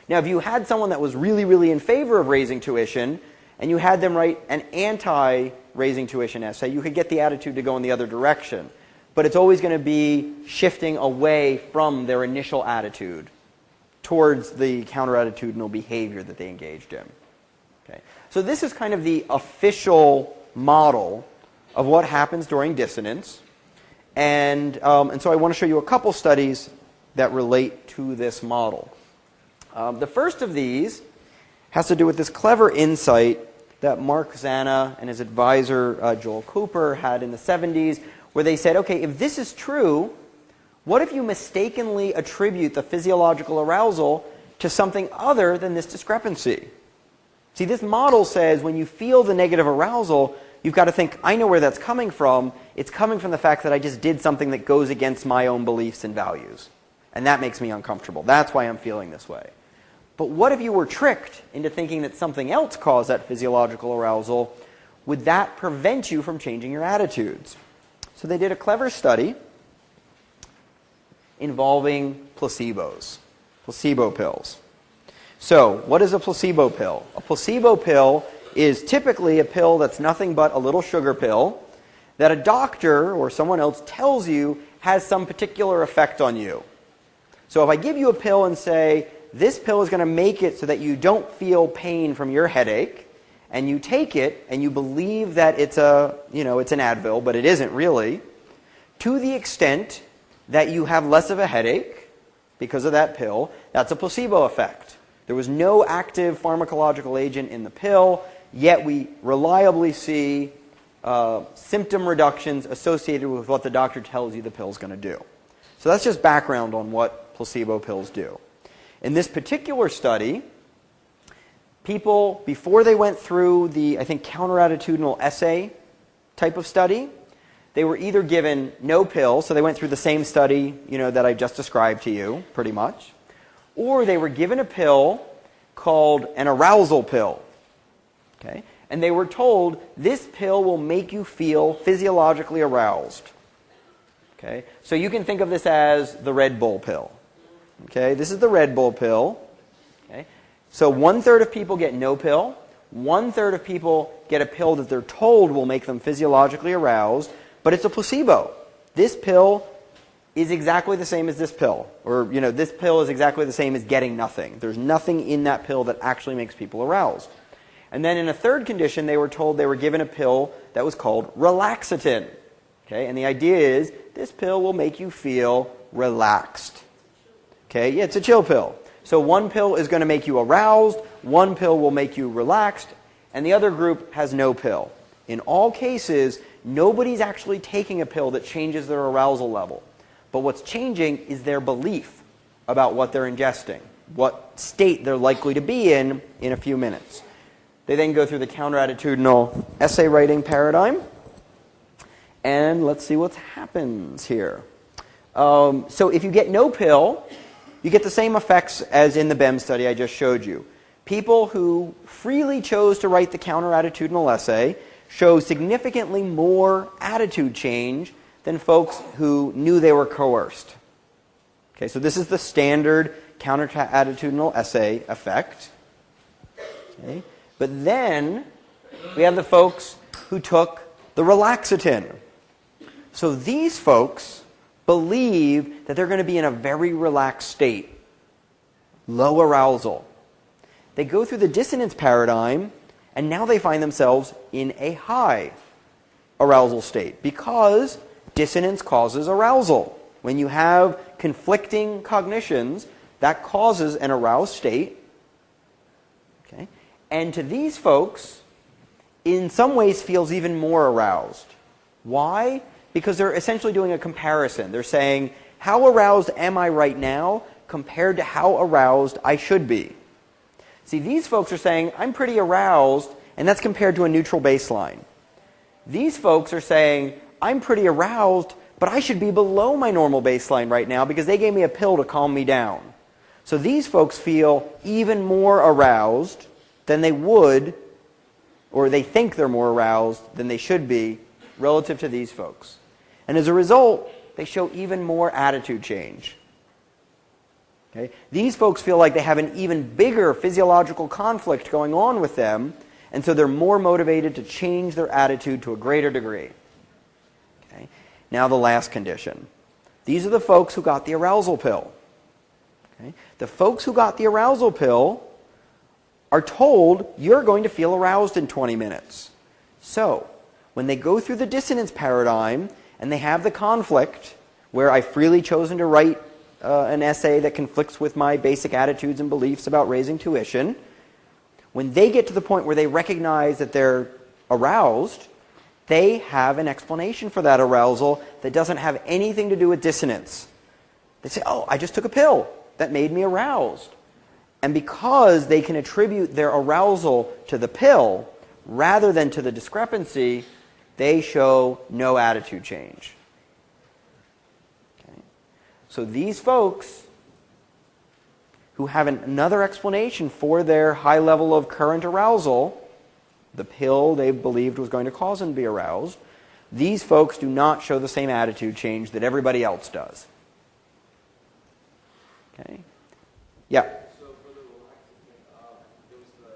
Now, if you had someone that was really, really in favor of raising tuition, and you had them write an anti-raising tuition essay, you could get the attitude to go in the other direction. But it's always going to be shifting away from their initial attitude towards the counter-attitudinal behavior that they engaged in. Okay. So this is kind of the official model of what happens during dissonance. And so I want to show you a couple studies that relate to this model. The first of these has to do with this clever insight that Mark Zanna and his advisor Joel Cooper had in the 70s, where they said, okay, if this is true, What if you mistakenly attribute the physiological arousal to something other than this discrepancy? See, this model says when you feel the negative arousal, you've got to think, I know where that's coming from. It's coming from the fact that I just did something that goes against my own beliefs and values. And that makes me uncomfortable. That's why I'm feeling this way. But what if you were tricked into thinking that something else caused that physiological arousal? Would that prevent you from changing your attitudes? So they did a clever study involving placebos, placebo pills. So what is a placebo pill? A placebo pill is typically a pill that's nothing but a little sugar pill that a doctor or someone else tells you has some particular effect on you. So if I give you a pill and say, this pill is going to make it so that you don't feel pain from your headache, and you take it and you believe that it's it's an Advil, but it isn't really, to the extent that you have less of a headache because of that pill, that's a placebo effect. There was no active pharmacological agent in the pill, yet we reliably see symptom reductions associated with what the doctor tells you the pill's going to do. So that's just background on what placebo pills do. In this particular study, people, before they went through the, I think, counterattitudinal essay type of study, they were either given no pill, so they went through the same study, that I just described to you, pretty much, or they were given a pill called an arousal pill. Okay? And they were told, this pill will make you feel physiologically aroused. Okay? So you can think of this as the Red Bull pill. Okay? This is the Red Bull pill. Okay? So 1/3 of people get no pill. 1/3 of people get a pill that they're told will make them physiologically aroused, but it's a placebo. This pill is exactly the same as this pill. Or, this pill is exactly the same as getting nothing. There's nothing in that pill that actually makes people aroused. And then in a third condition, they were told they were given a pill that was called relaxatin. Okay? And the idea is, this pill will make you feel relaxed. Okay? Yeah, it's a chill pill. So one pill is going to make you aroused, one pill will make you relaxed, and the other group has no pill. In all cases, nobody's actually taking a pill that changes their arousal level. But what's changing is their belief about what they're ingesting, what state they're likely to be in a few minutes. They then go through the counterattitudinal essay writing paradigm. And let's see what happens here. So if you get no pill, you get the same effects as in the BEM study I just showed you. People who freely chose to write the counterattitudinal essay show significantly more attitude change than folks who knew they were coerced. Okay, so this is the standard counterattitudinal essay effect. Okay. But then we have the folks who took the relaxatin. So these folks believe that they're going to be in a very relaxed state, low arousal. They go through the dissonance paradigm, and now they find themselves in a high arousal state because dissonance causes arousal. When you have conflicting cognitions, that causes an aroused state. Okay? And to these folks, in some ways feels even more aroused. Why? Because they're essentially doing a comparison. They're saying, how aroused am I right now compared to how aroused I should be? See, these folks are saying, I'm pretty aroused, and that's compared to a neutral baseline. These folks are saying, I'm pretty aroused, but I should be below my normal baseline right now because they gave me a pill to calm me down. So these folks feel even more aroused than they would, or they think they're more aroused than they should be relative to these folks. And as a result, they show even more attitude change. Okay? These folks feel like they have an even bigger physiological conflict going on with them, and so they're more motivated to change their attitude to a greater degree. Okay? Now the last condition. These are the folks who got the arousal pill. Okay? The folks who got the arousal pill are told, you're going to feel aroused in 20 minutes. So, when they go through the dissonance paradigm, and they have the conflict, where I've freely chosen to write an essay that conflicts with my basic attitudes and beliefs about raising tuition, when they get to the point where they recognize that they're aroused, they have an explanation for that arousal that doesn't have anything to do with dissonance. They say, oh, I just took a pill that made me aroused. And because they can attribute their arousal to the pill rather than to the discrepancy, they show no attitude change. Okay? So these folks who have another explanation for their high level of current arousal, the pill they believed was going to cause them to be aroused, these folks do not show the same attitude change that everybody else does. Okay? Yeah? So for the relaxing, it was the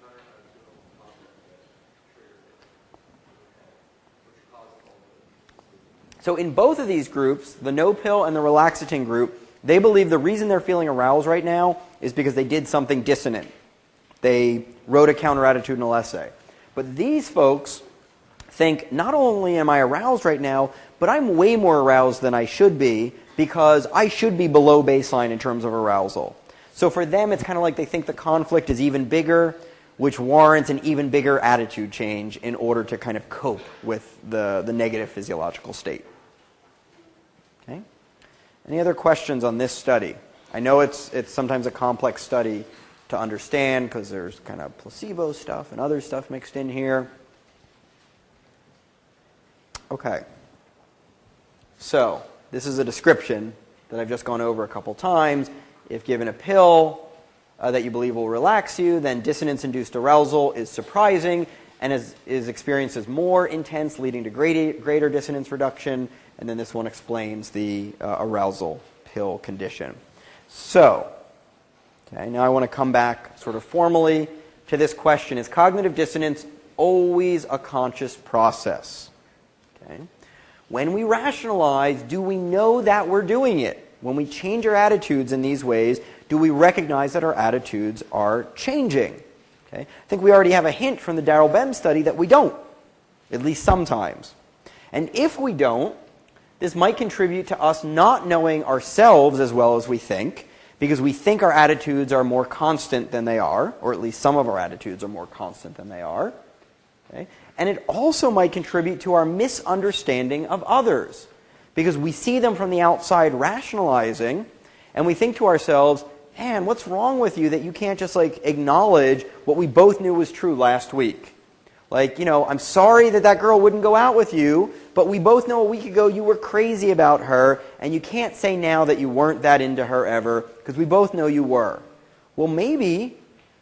counterintuitive concept that triggered it, which caused all the... So in both of these groups, the no pill and the relaxating group, they believe the reason they're feeling aroused right now is because they did something dissonant. They wrote a counterattitudinal essay. But these folks think, not only am I aroused right now, but I'm way more aroused than I should be because I should be below baseline in terms of arousal. So for them, it's kind of like they think the conflict is even bigger, which warrants an even bigger attitude change in order to kind of cope with the negative physiological state. Okay? Any other questions on this study? I know it's sometimes a complex study to understand because there's kind of placebo stuff and other stuff mixed in here. Okay. So, this is a description that I've just gone over a couple times. If given a pill that you believe will relax you, then dissonance-induced arousal is surprising and is experienced as more intense, leading to greater dissonance reduction. And then this one explains the arousal pill condition. So, okay, now I want to come back sort of formally to this question. Is cognitive dissonance always a conscious process? Okay. When we rationalize, do we know that we're doing it? When we change our attitudes in these ways, do we recognize that our attitudes are changing? Okay. I think we already have a hint from the Darrell Bem study that we don't, at least sometimes. And if we don't, this might contribute to us not knowing ourselves as well as we think, because we think our attitudes are more constant than they are, or at least some of our attitudes are more constant than they are. Okay? And it also might contribute to our misunderstanding of others, because we see them from the outside rationalizing, and we think to ourselves, man, what's wrong with you that you can't just acknowledge what we both knew was true last week? I'm sorry that girl wouldn't go out with you, but we both know a week ago you were crazy about her, and you can't say now that you weren't that into her ever, because we both know you were. Well, maybe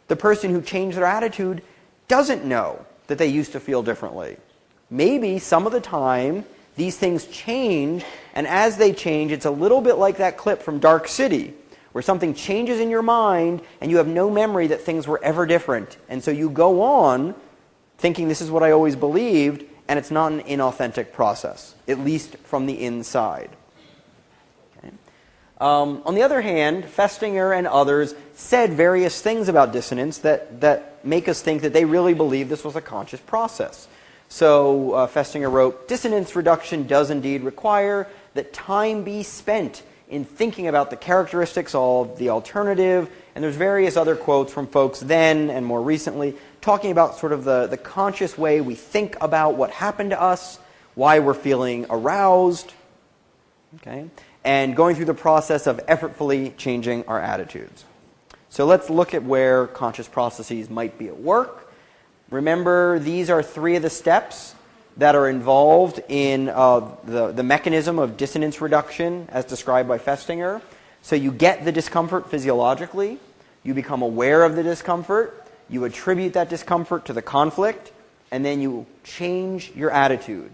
the person who changed their attitude doesn't know that they used to feel differently. Maybe some of the time these things change, and as they change, it's a little bit like that clip from Dark City, where something changes in your mind, and you have no memory that things were ever different. And so you go on thinking this is what I always believed, and it's not an inauthentic process, at least from the inside. Okay. On the other hand, Festinger and others said various things about dissonance that make us think that they really believe this was a conscious process. So Festinger wrote, dissonance reduction does indeed require that time be spent in thinking about the characteristics of the alternative, and there's various other quotes from folks then and more recently talking about sort of the conscious way we think about what happened to us, why we're feeling aroused, okay, and going through the process of effortfully changing our attitudes. So let's look at where conscious processes might be at work. Remember, these are three of the steps that are involved in the mechanism of dissonance reduction as described by Festinger. So you get the discomfort physiologically, you become aware of the discomfort, you attribute that discomfort to the conflict, and then you change your attitude.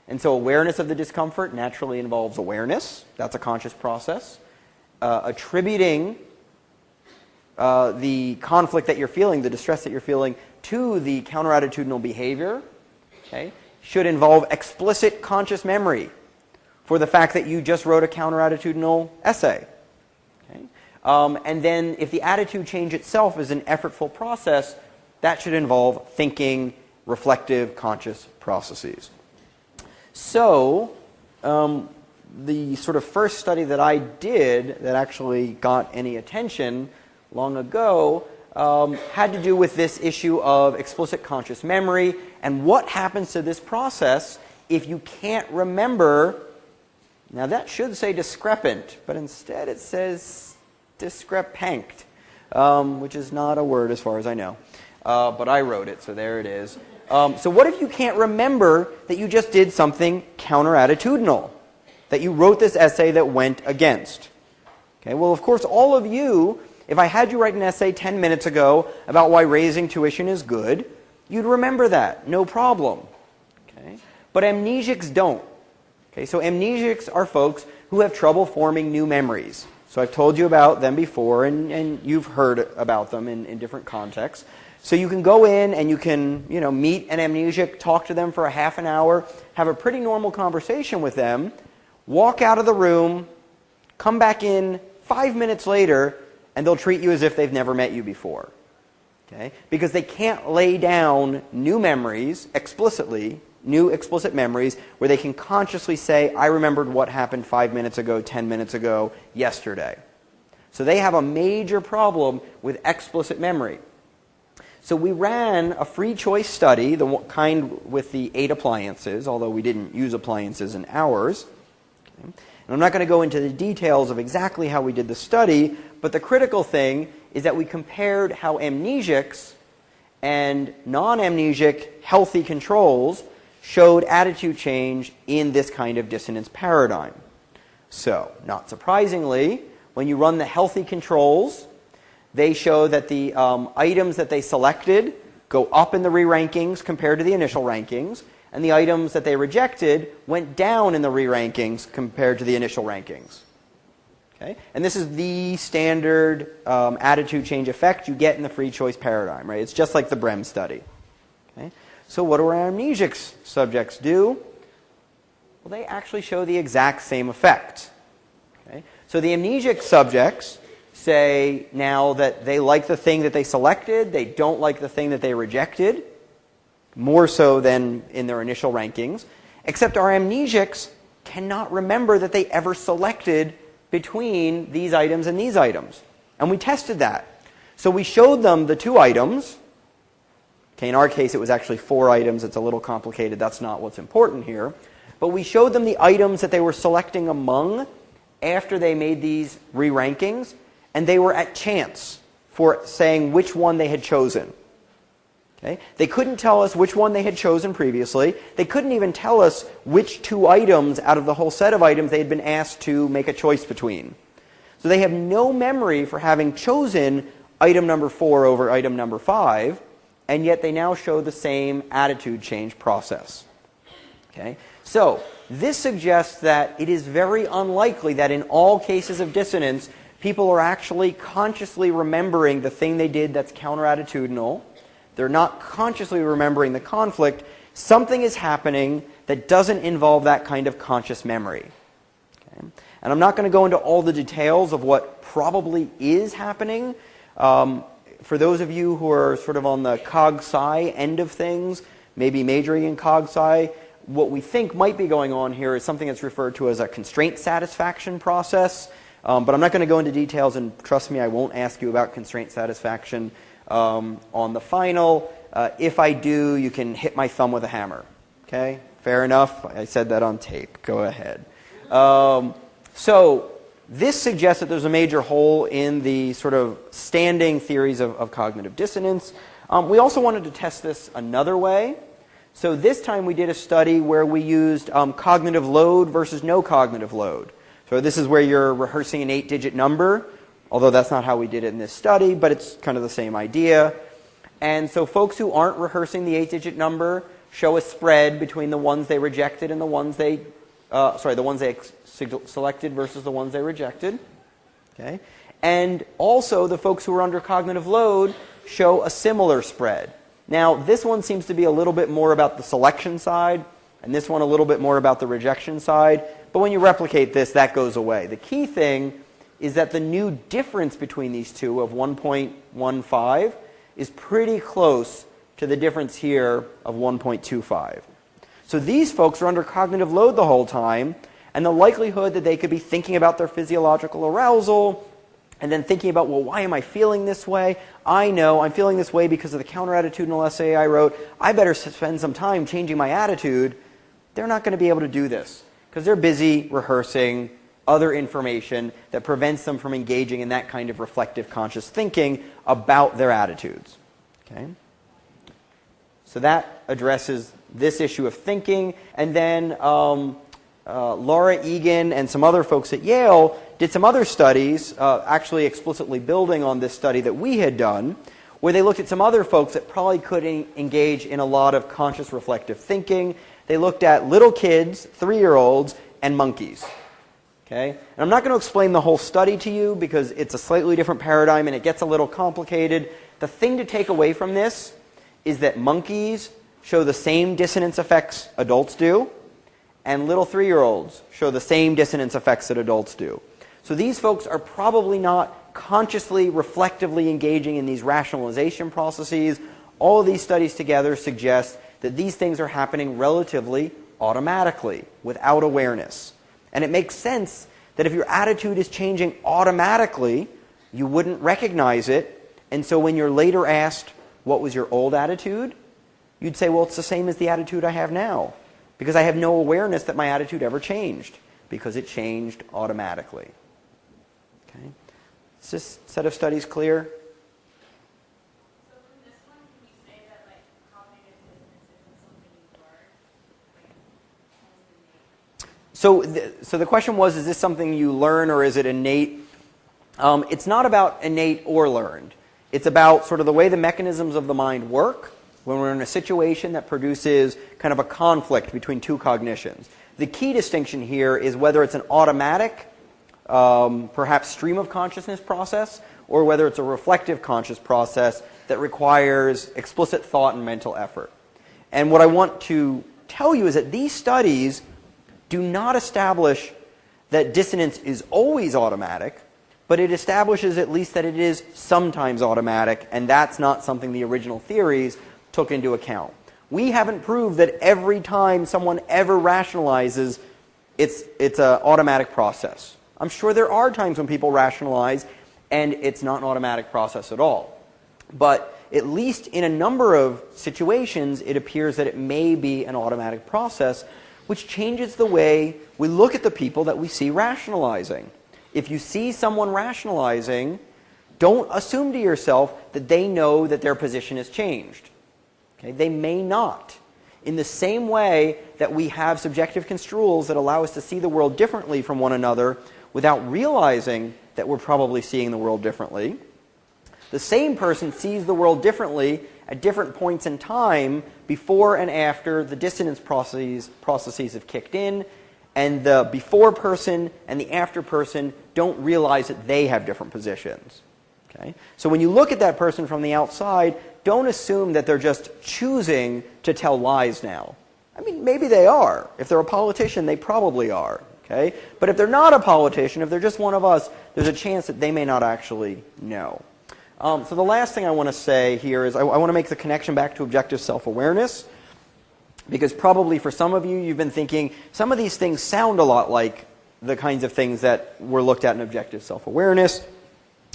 And so awareness of the discomfort naturally involves awareness. That's a conscious process. Attributing the conflict that you're feeling, the distress that you're feeling, to the counterattitudinal behavior, okay, should involve explicit conscious memory for the fact that you just wrote a counterattitudinal essay. Okay? And then if the attitude change itself is an effortful process, that should involve thinking, reflective, conscious processes. So the sort of first study that I did that actually got any attention long ago had to do with this issue of explicit conscious memory and what happens to this process if you can't remember Now that should say discrepant, but instead it says discrepanct, which is not a word as far as I know. But I wrote it, so there it is. So what if you can't remember that you just did something counter-attitudinal, that you wrote this essay that went against? Okay, well, of course, all of you, if I had you write an essay 10 minutes ago about why raising tuition is good, you'd remember that, no problem. Okay? But amnesics don't. Okay, so amnesics are folks who have trouble forming new memories. So I've told you about them before, and you've heard about them in different contexts. So you can go in and you can, meet an amnesic, talk to them for a half an hour, have a pretty normal conversation with them, walk out of the room, come back in 5 minutes later, and they'll treat you as if they've never met you before. Okay? Because they can't lay down new memories explicitly, new explicit memories, where they can consciously say, I remembered what happened 5 minutes ago, 10 minutes ago, yesterday. So they have a major problem with explicit memory. So we ran a free choice study, the kind with the 8 appliances, although we didn't use appliances in ours. Okay. And I'm not going to go into the details of exactly how we did the study, but the critical thing is that we compared how amnesics and non-amnesic healthy controls showed attitude change in this kind of dissonance paradigm. So, not surprisingly, when you run the healthy controls, they show that the items that they selected go up in the re-rankings compared to the initial rankings, and the items that they rejected went down in the re-rankings compared to the initial rankings. Okay? And this is the standard attitude change effect you get in the free choice paradigm, right? It's just like the Brehm study. Okay? So what do our amnesic subjects do? Well, they actually show the exact same effect. Okay? So the amnesic subjects say now that they like the thing that they selected, they don't like the thing that they rejected, more so than in their initial rankings, except our amnesics cannot remember that they ever selected between these items and these items. And we tested that. So we showed them the 2 items. Okay, in our case, it was actually 4 items. It's a little complicated. That's not what's important here. But we showed them the items that they were selecting among after they made these re-rankings, and they were at chance for saying which one they had chosen. Okay? They couldn't tell us which one they had chosen previously. They couldn't even tell us which 2 items out of the whole set of items they had been asked to make a choice between. So they have no memory for having chosen item number 4 over item number 5, and yet they now show the same attitude change process. Okay? So this suggests that it is very unlikely that in all cases of dissonance, people are actually consciously remembering the thing they did that's counter-attitudinal. They're not consciously remembering the conflict. Something is happening that doesn't involve that kind of conscious memory. Okay? And I'm not going to go into all the details of what probably is happening. For those of you who are sort of on the cog-sci end of things, maybe majoring in cog-sci, what we think might be going on here is something that's referred to as a constraint satisfaction process. But I'm not going to go into details, and trust me, I won't ask you about constraint satisfaction on the final. If I do, you can hit my thumb with a hammer. Okay? Fair enough. I said that on tape. Go ahead. So this suggests that there's a major hole in the sort of standing theories of cognitive dissonance. We also wanted to test this another way. So this time we did a study where we used cognitive load versus no cognitive load. So this is where you're rehearsing an 8-digit number, although that's not how we did it in this study, but it's kind of the same idea. And so folks who aren't rehearsing the 8-digit number show a spread between the ones they rejected and the ones they, the ones they selected versus the ones they rejected. Okay? And also the folks who are under cognitive load show a similar spread. Now, this one seems to be a little bit more about the selection side, and this one a little bit more about the rejection side. But when you replicate this, that goes away. The key thing is that the new difference between these two of 1.15 is pretty close to the difference here of 1.25. So these folks are under cognitive load the whole time, and the likelihood that they could be thinking about their physiological arousal and then thinking about, well, why am I feeling this way? I know I'm feeling this way because of the counter-attitudinal essay I wrote. I better spend some time changing my attitude. They're not going to be able to do this because they're busy rehearsing other information that prevents them from engaging in that kind of reflective conscious thinking about their attitudes. Okay? So that addresses this issue of thinking. And then Laura Egan and some other folks at Yale did some other studies, actually explicitly building on this study that we had done, where they looked at some other folks that probably couldn't engage in a lot of conscious reflective thinking. They looked at little kids, 3-year-olds, and monkeys. Okay? And I'm not going to explain the whole study to you because it's a slightly different paradigm and it gets a little complicated. The thing to take away from this is that monkeys show the same dissonance effects adults do, and little 3-year-olds show the same dissonance effects that adults do. So these folks are probably not consciously, reflectively engaging in these rationalization processes. All of these studies together suggest that these things are happening relatively automatically, without awareness. And it makes sense that if your attitude is changing automatically, you wouldn't recognize it. And so when you're later asked, what was your old attitude? You'd say, well, it's the same as the attitude I have now, because I have no awareness that my attitude ever changed, because it changed automatically. Okay? Is this set of studies clear? So from this one, can you say that like cognitive dissonance isn't something you learn? So the question was, is this something you learn or is it innate? It's not about innate or learned. It's about sort of the way the mechanisms of the mind work when we're in a situation that produces kind of a conflict between two cognitions. The key distinction here is whether it's an automatic, perhaps stream of consciousness process, or whether it's a reflective conscious process that requires explicit thought and mental effort. And what I want to tell you is that these studies do not establish that dissonance is always automatic, but it establishes at least that it is sometimes automatic, and that's not something the original theories took into account. We haven't proved that every time someone ever rationalizes, it's an automatic process. I'm sure there are times when people rationalize and it's not an automatic process at all. But at least in a number of situations, it appears that it may be an automatic process, which changes the way we look at the people that we see rationalizing. If you see someone rationalizing, don't assume to yourself that they know that their position has changed. Okay? They may not. In the same way that we have subjective construals that allow us to see the world differently from one another without realizing that we're probably seeing the world differently, the same person sees the world differently at different points in time before and after the dissonance processes have kicked in, and the before person and the after person don't realize that they have different positions. Okay? So when you look at that person from the outside, don't assume that they're just choosing to tell lies now. I mean, maybe they are. If they're a politician, they probably are. Okay? But if they're not a politician, if they're just one of us, there's a chance that they may not actually know. So the last thing I want to say here is I want to make the connection back to objective self-awareness, because probably for some of you, you've been thinking, some of these things sound a lot like the kinds of things that were looked at in objective self-awareness,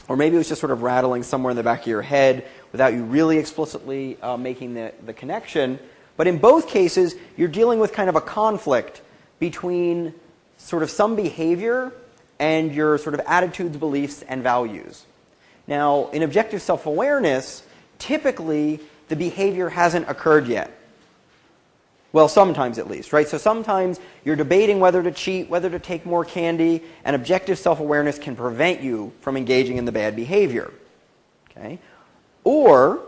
or maybe it was just sort of rattling somewhere in the back of your head without you really explicitly making the connection. But in both cases, you're dealing with kind of a conflict between sort of some behavior and your sort of attitudes, beliefs, and values. Now, in objective self-awareness, typically the behavior hasn't occurred yet. Well, sometimes at least, right? So sometimes you're debating whether to cheat, whether to take more candy, and objective self-awareness can prevent you from engaging in the bad behavior. Okay? Or,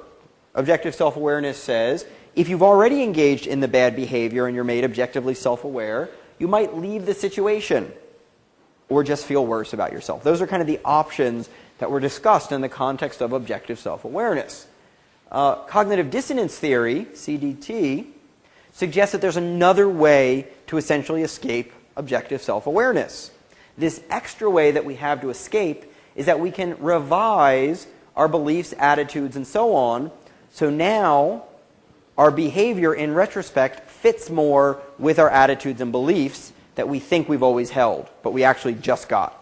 objective self-awareness says, if you've already engaged in the bad behavior and you're made objectively self-aware, you might leave the situation or just feel worse about yourself. Those are kind of the options that were discussed in the context of objective self-awareness. Cognitive dissonance theory, CDT, suggests that there's another way to essentially escape objective self-awareness. This extra way that we have to escape is that we can revise our beliefs, attitudes, and so on, so now our behavior in retrospect fits more with our attitudes and beliefs that we think we've always held, but we actually just got.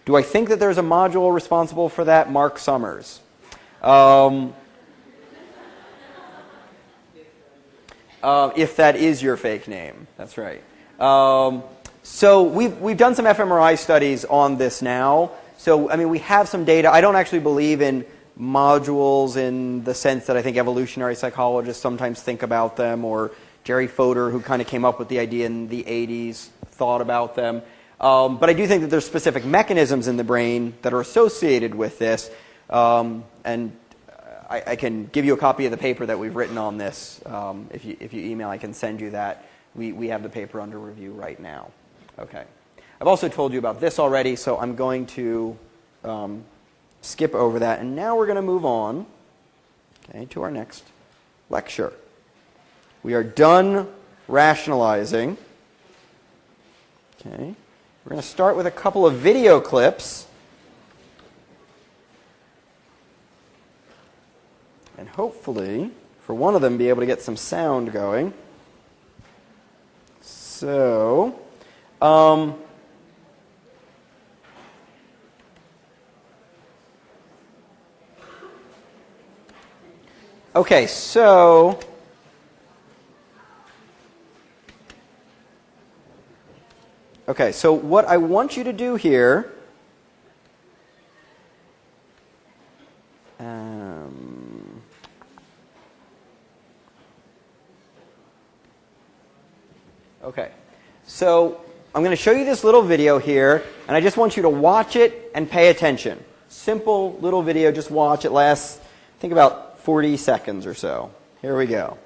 Do I think that there's a module responsible for that? Mark Summers. If that is your fake name, that's right. So we've done some fMRI studies on this now. So I mean, we have some data. I don't actually believe in modules in the sense that I think evolutionary psychologists sometimes think about them, or Jerry Fodor, who kind of came up with the idea in the 80s, thought about them. But I do think that there's specific mechanisms in the brain that are associated with this. And I can give you a copy of the paper that we've written on this. If you email, I can send you that. We have the paper under review right now. Okay. I've also told you about this already, so I'm going to skip over that. And now we're going to move on, okay, to our next lecture. We are done rationalizing. Okay. We're going to start with a couple of video clips. And hopefully, for one of them, be able to get some sound going. So, okay, so what I want you to do here, okay, so I'm going to show you this little video here, and I just want you to watch it and pay attention. Simple little video, just watch. It lasts, I think, about 40 seconds or so. Here we go.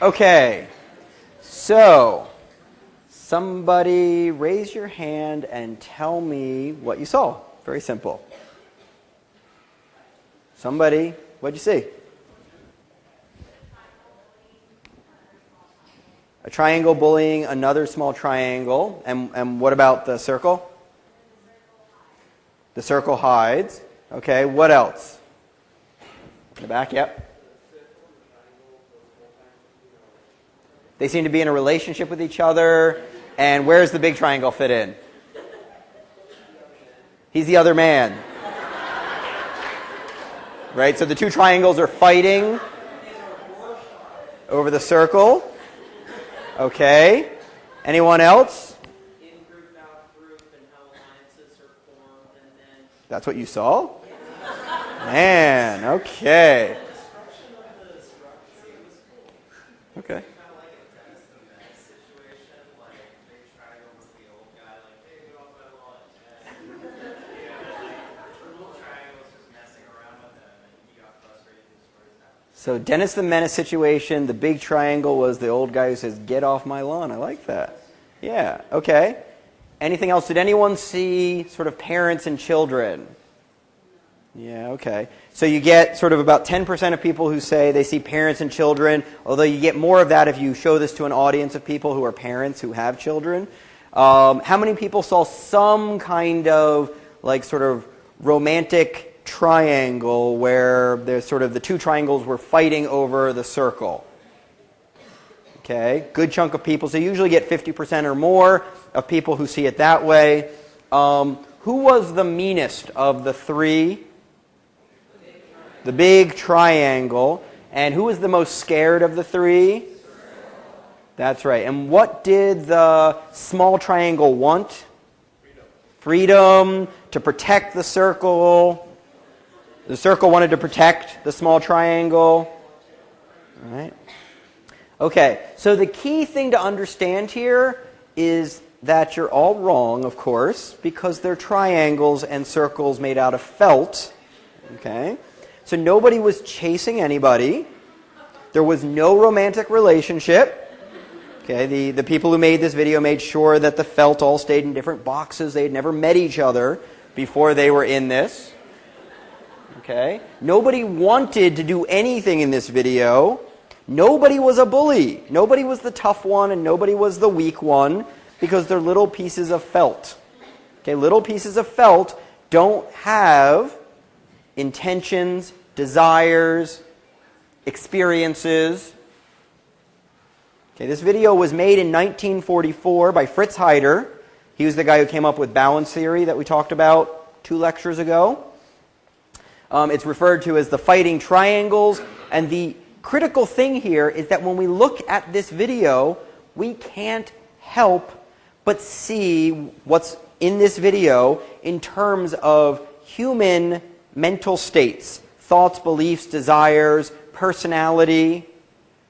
Okay, so somebody raise your hand and tell me what you saw. Very simple. Somebody, what'd you see? A triangle bullying another small triangle. And what about the circle? The circle hides. Okay, what else? In the back, yep. They seem to be in a relationship with each other. And where's the big triangle fit in? He's the other man. Right? So the two triangles are fighting over the circle. Okay. Anyone else? In-group, out-group, and how alliances are formed, and then... That's what you saw? Man, okay. Okay. So Dennis the Menace situation, the big triangle was the old guy who says, "Get off my lawn." I like that. Yeah, okay. Anything else? Did anyone see sort of parents and children? Yeah, okay. So you get sort of about 10% of people who say they see parents and children, although you get more of that if you show this to an audience of people who are parents who have children. How many people saw some kind of like sort of romantic triangle where there's sort of the two triangles were fighting over the circle? Okay, good chunk of people. So you usually get 50% or more of people who see it that way. Who was the meanest of the three The big triangle. And who was the most scared of the three? That's right. And what did the small triangle want? Freedom, to protect the circle. The circle wanted to protect the small triangle. All right. Okay, so the key thing to understand here is that you're all wrong, of course, because they're triangles and circles made out of felt. Okay? So nobody was chasing anybody. There was no romantic relationship. Okay, the people who made this video made sure that the felt all stayed in different boxes. They had never met each other before they were in this. Okay? Nobody wanted to do anything in this video. Nobody was a bully. Nobody was the tough one and nobody was the weak one because they're little pieces of felt. Okay, little pieces of felt don't have intentions, desires, experiences. Okay, this video was made in 1944 by Fritz Heider. He was the guy who came up with balance theory that we talked about 2 lectures ago. It's referred to as the fighting triangles. And the critical thing here is that when we look at this video, we can't help but see what's in this video in terms of human mental states, thoughts, beliefs, desires, personality,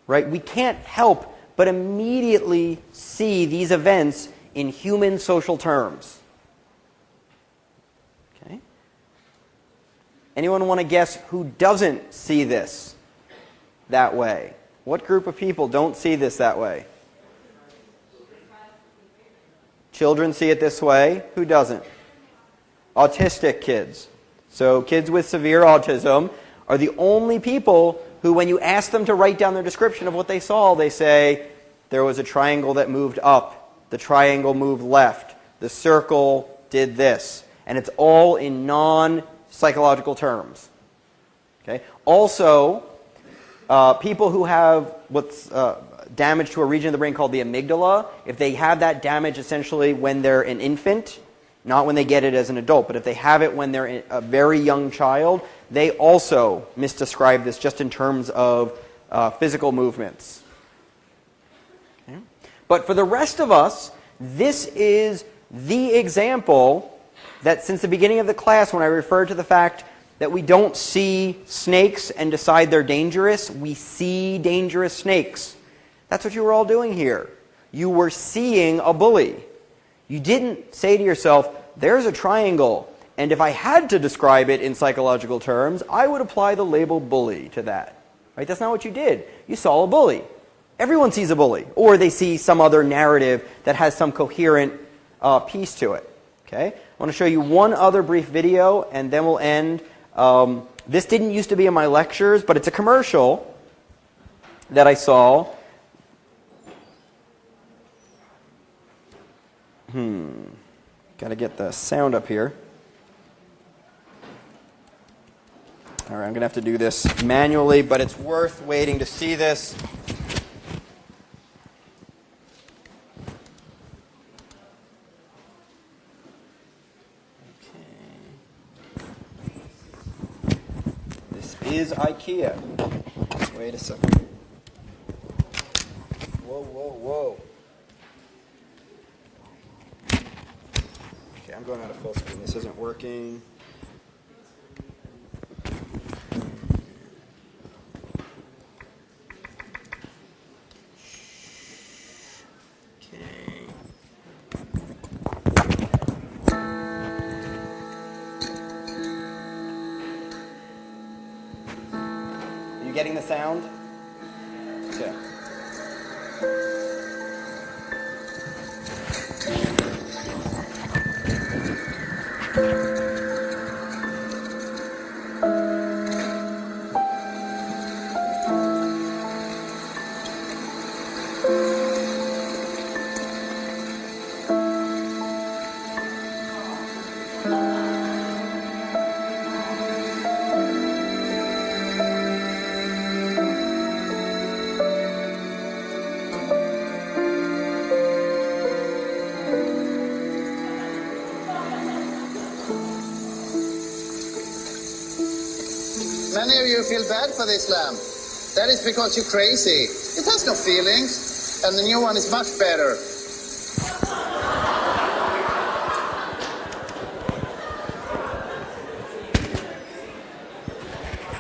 right? We can't help but immediately see these events in human social terms. Okay? Anyone want to guess who doesn't see this that way? What group of people don't see this that way? Children see it this way. Who doesn't? Autistic kids. So kids with severe autism are the only people who, when you ask them to write down their description of what they saw, they say, there was a triangle that moved up, the triangle moved left, the circle did this. And it's all in non-psychological terms. Okay? Also, people who have what's damage to a region of the brain called the amygdala, if they have that damage essentially when they're an infant, not when they get it as an adult, but if they have it when they're a very young child, they also misdescribe this just in terms of physical movements. Okay? But for the rest of us, this is the example that since the beginning of the class, when I referred to the fact that we don't see snakes and decide they're dangerous, we see dangerous snakes. That's what you were all doing here. You were seeing a bully. You didn't say to yourself, there's a triangle, and if I had to describe it in psychological terms, I would apply the label bully to that. Right? That's not what you did. You saw a bully. Everyone sees a bully, or they see some other narrative that has some coherent piece to it. Okay? I want to show you one other brief video, and then we'll end. This didn't used to be in my lectures, but it's a commercial that I saw. Got to get the sound up here. All right, I'm going to have to do this manually, but it's worth waiting to see this. Okay. This is IKEA. Wait a second. Whoa, whoa, whoa. Okay, I'm going out of full screen. This isn't working. Okay. Are you getting the sound? Okay. Many of you feel bad for this lamb. That is because you're crazy. It has no feelings, and the new one is much better.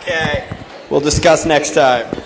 Okay. We'll discuss next time.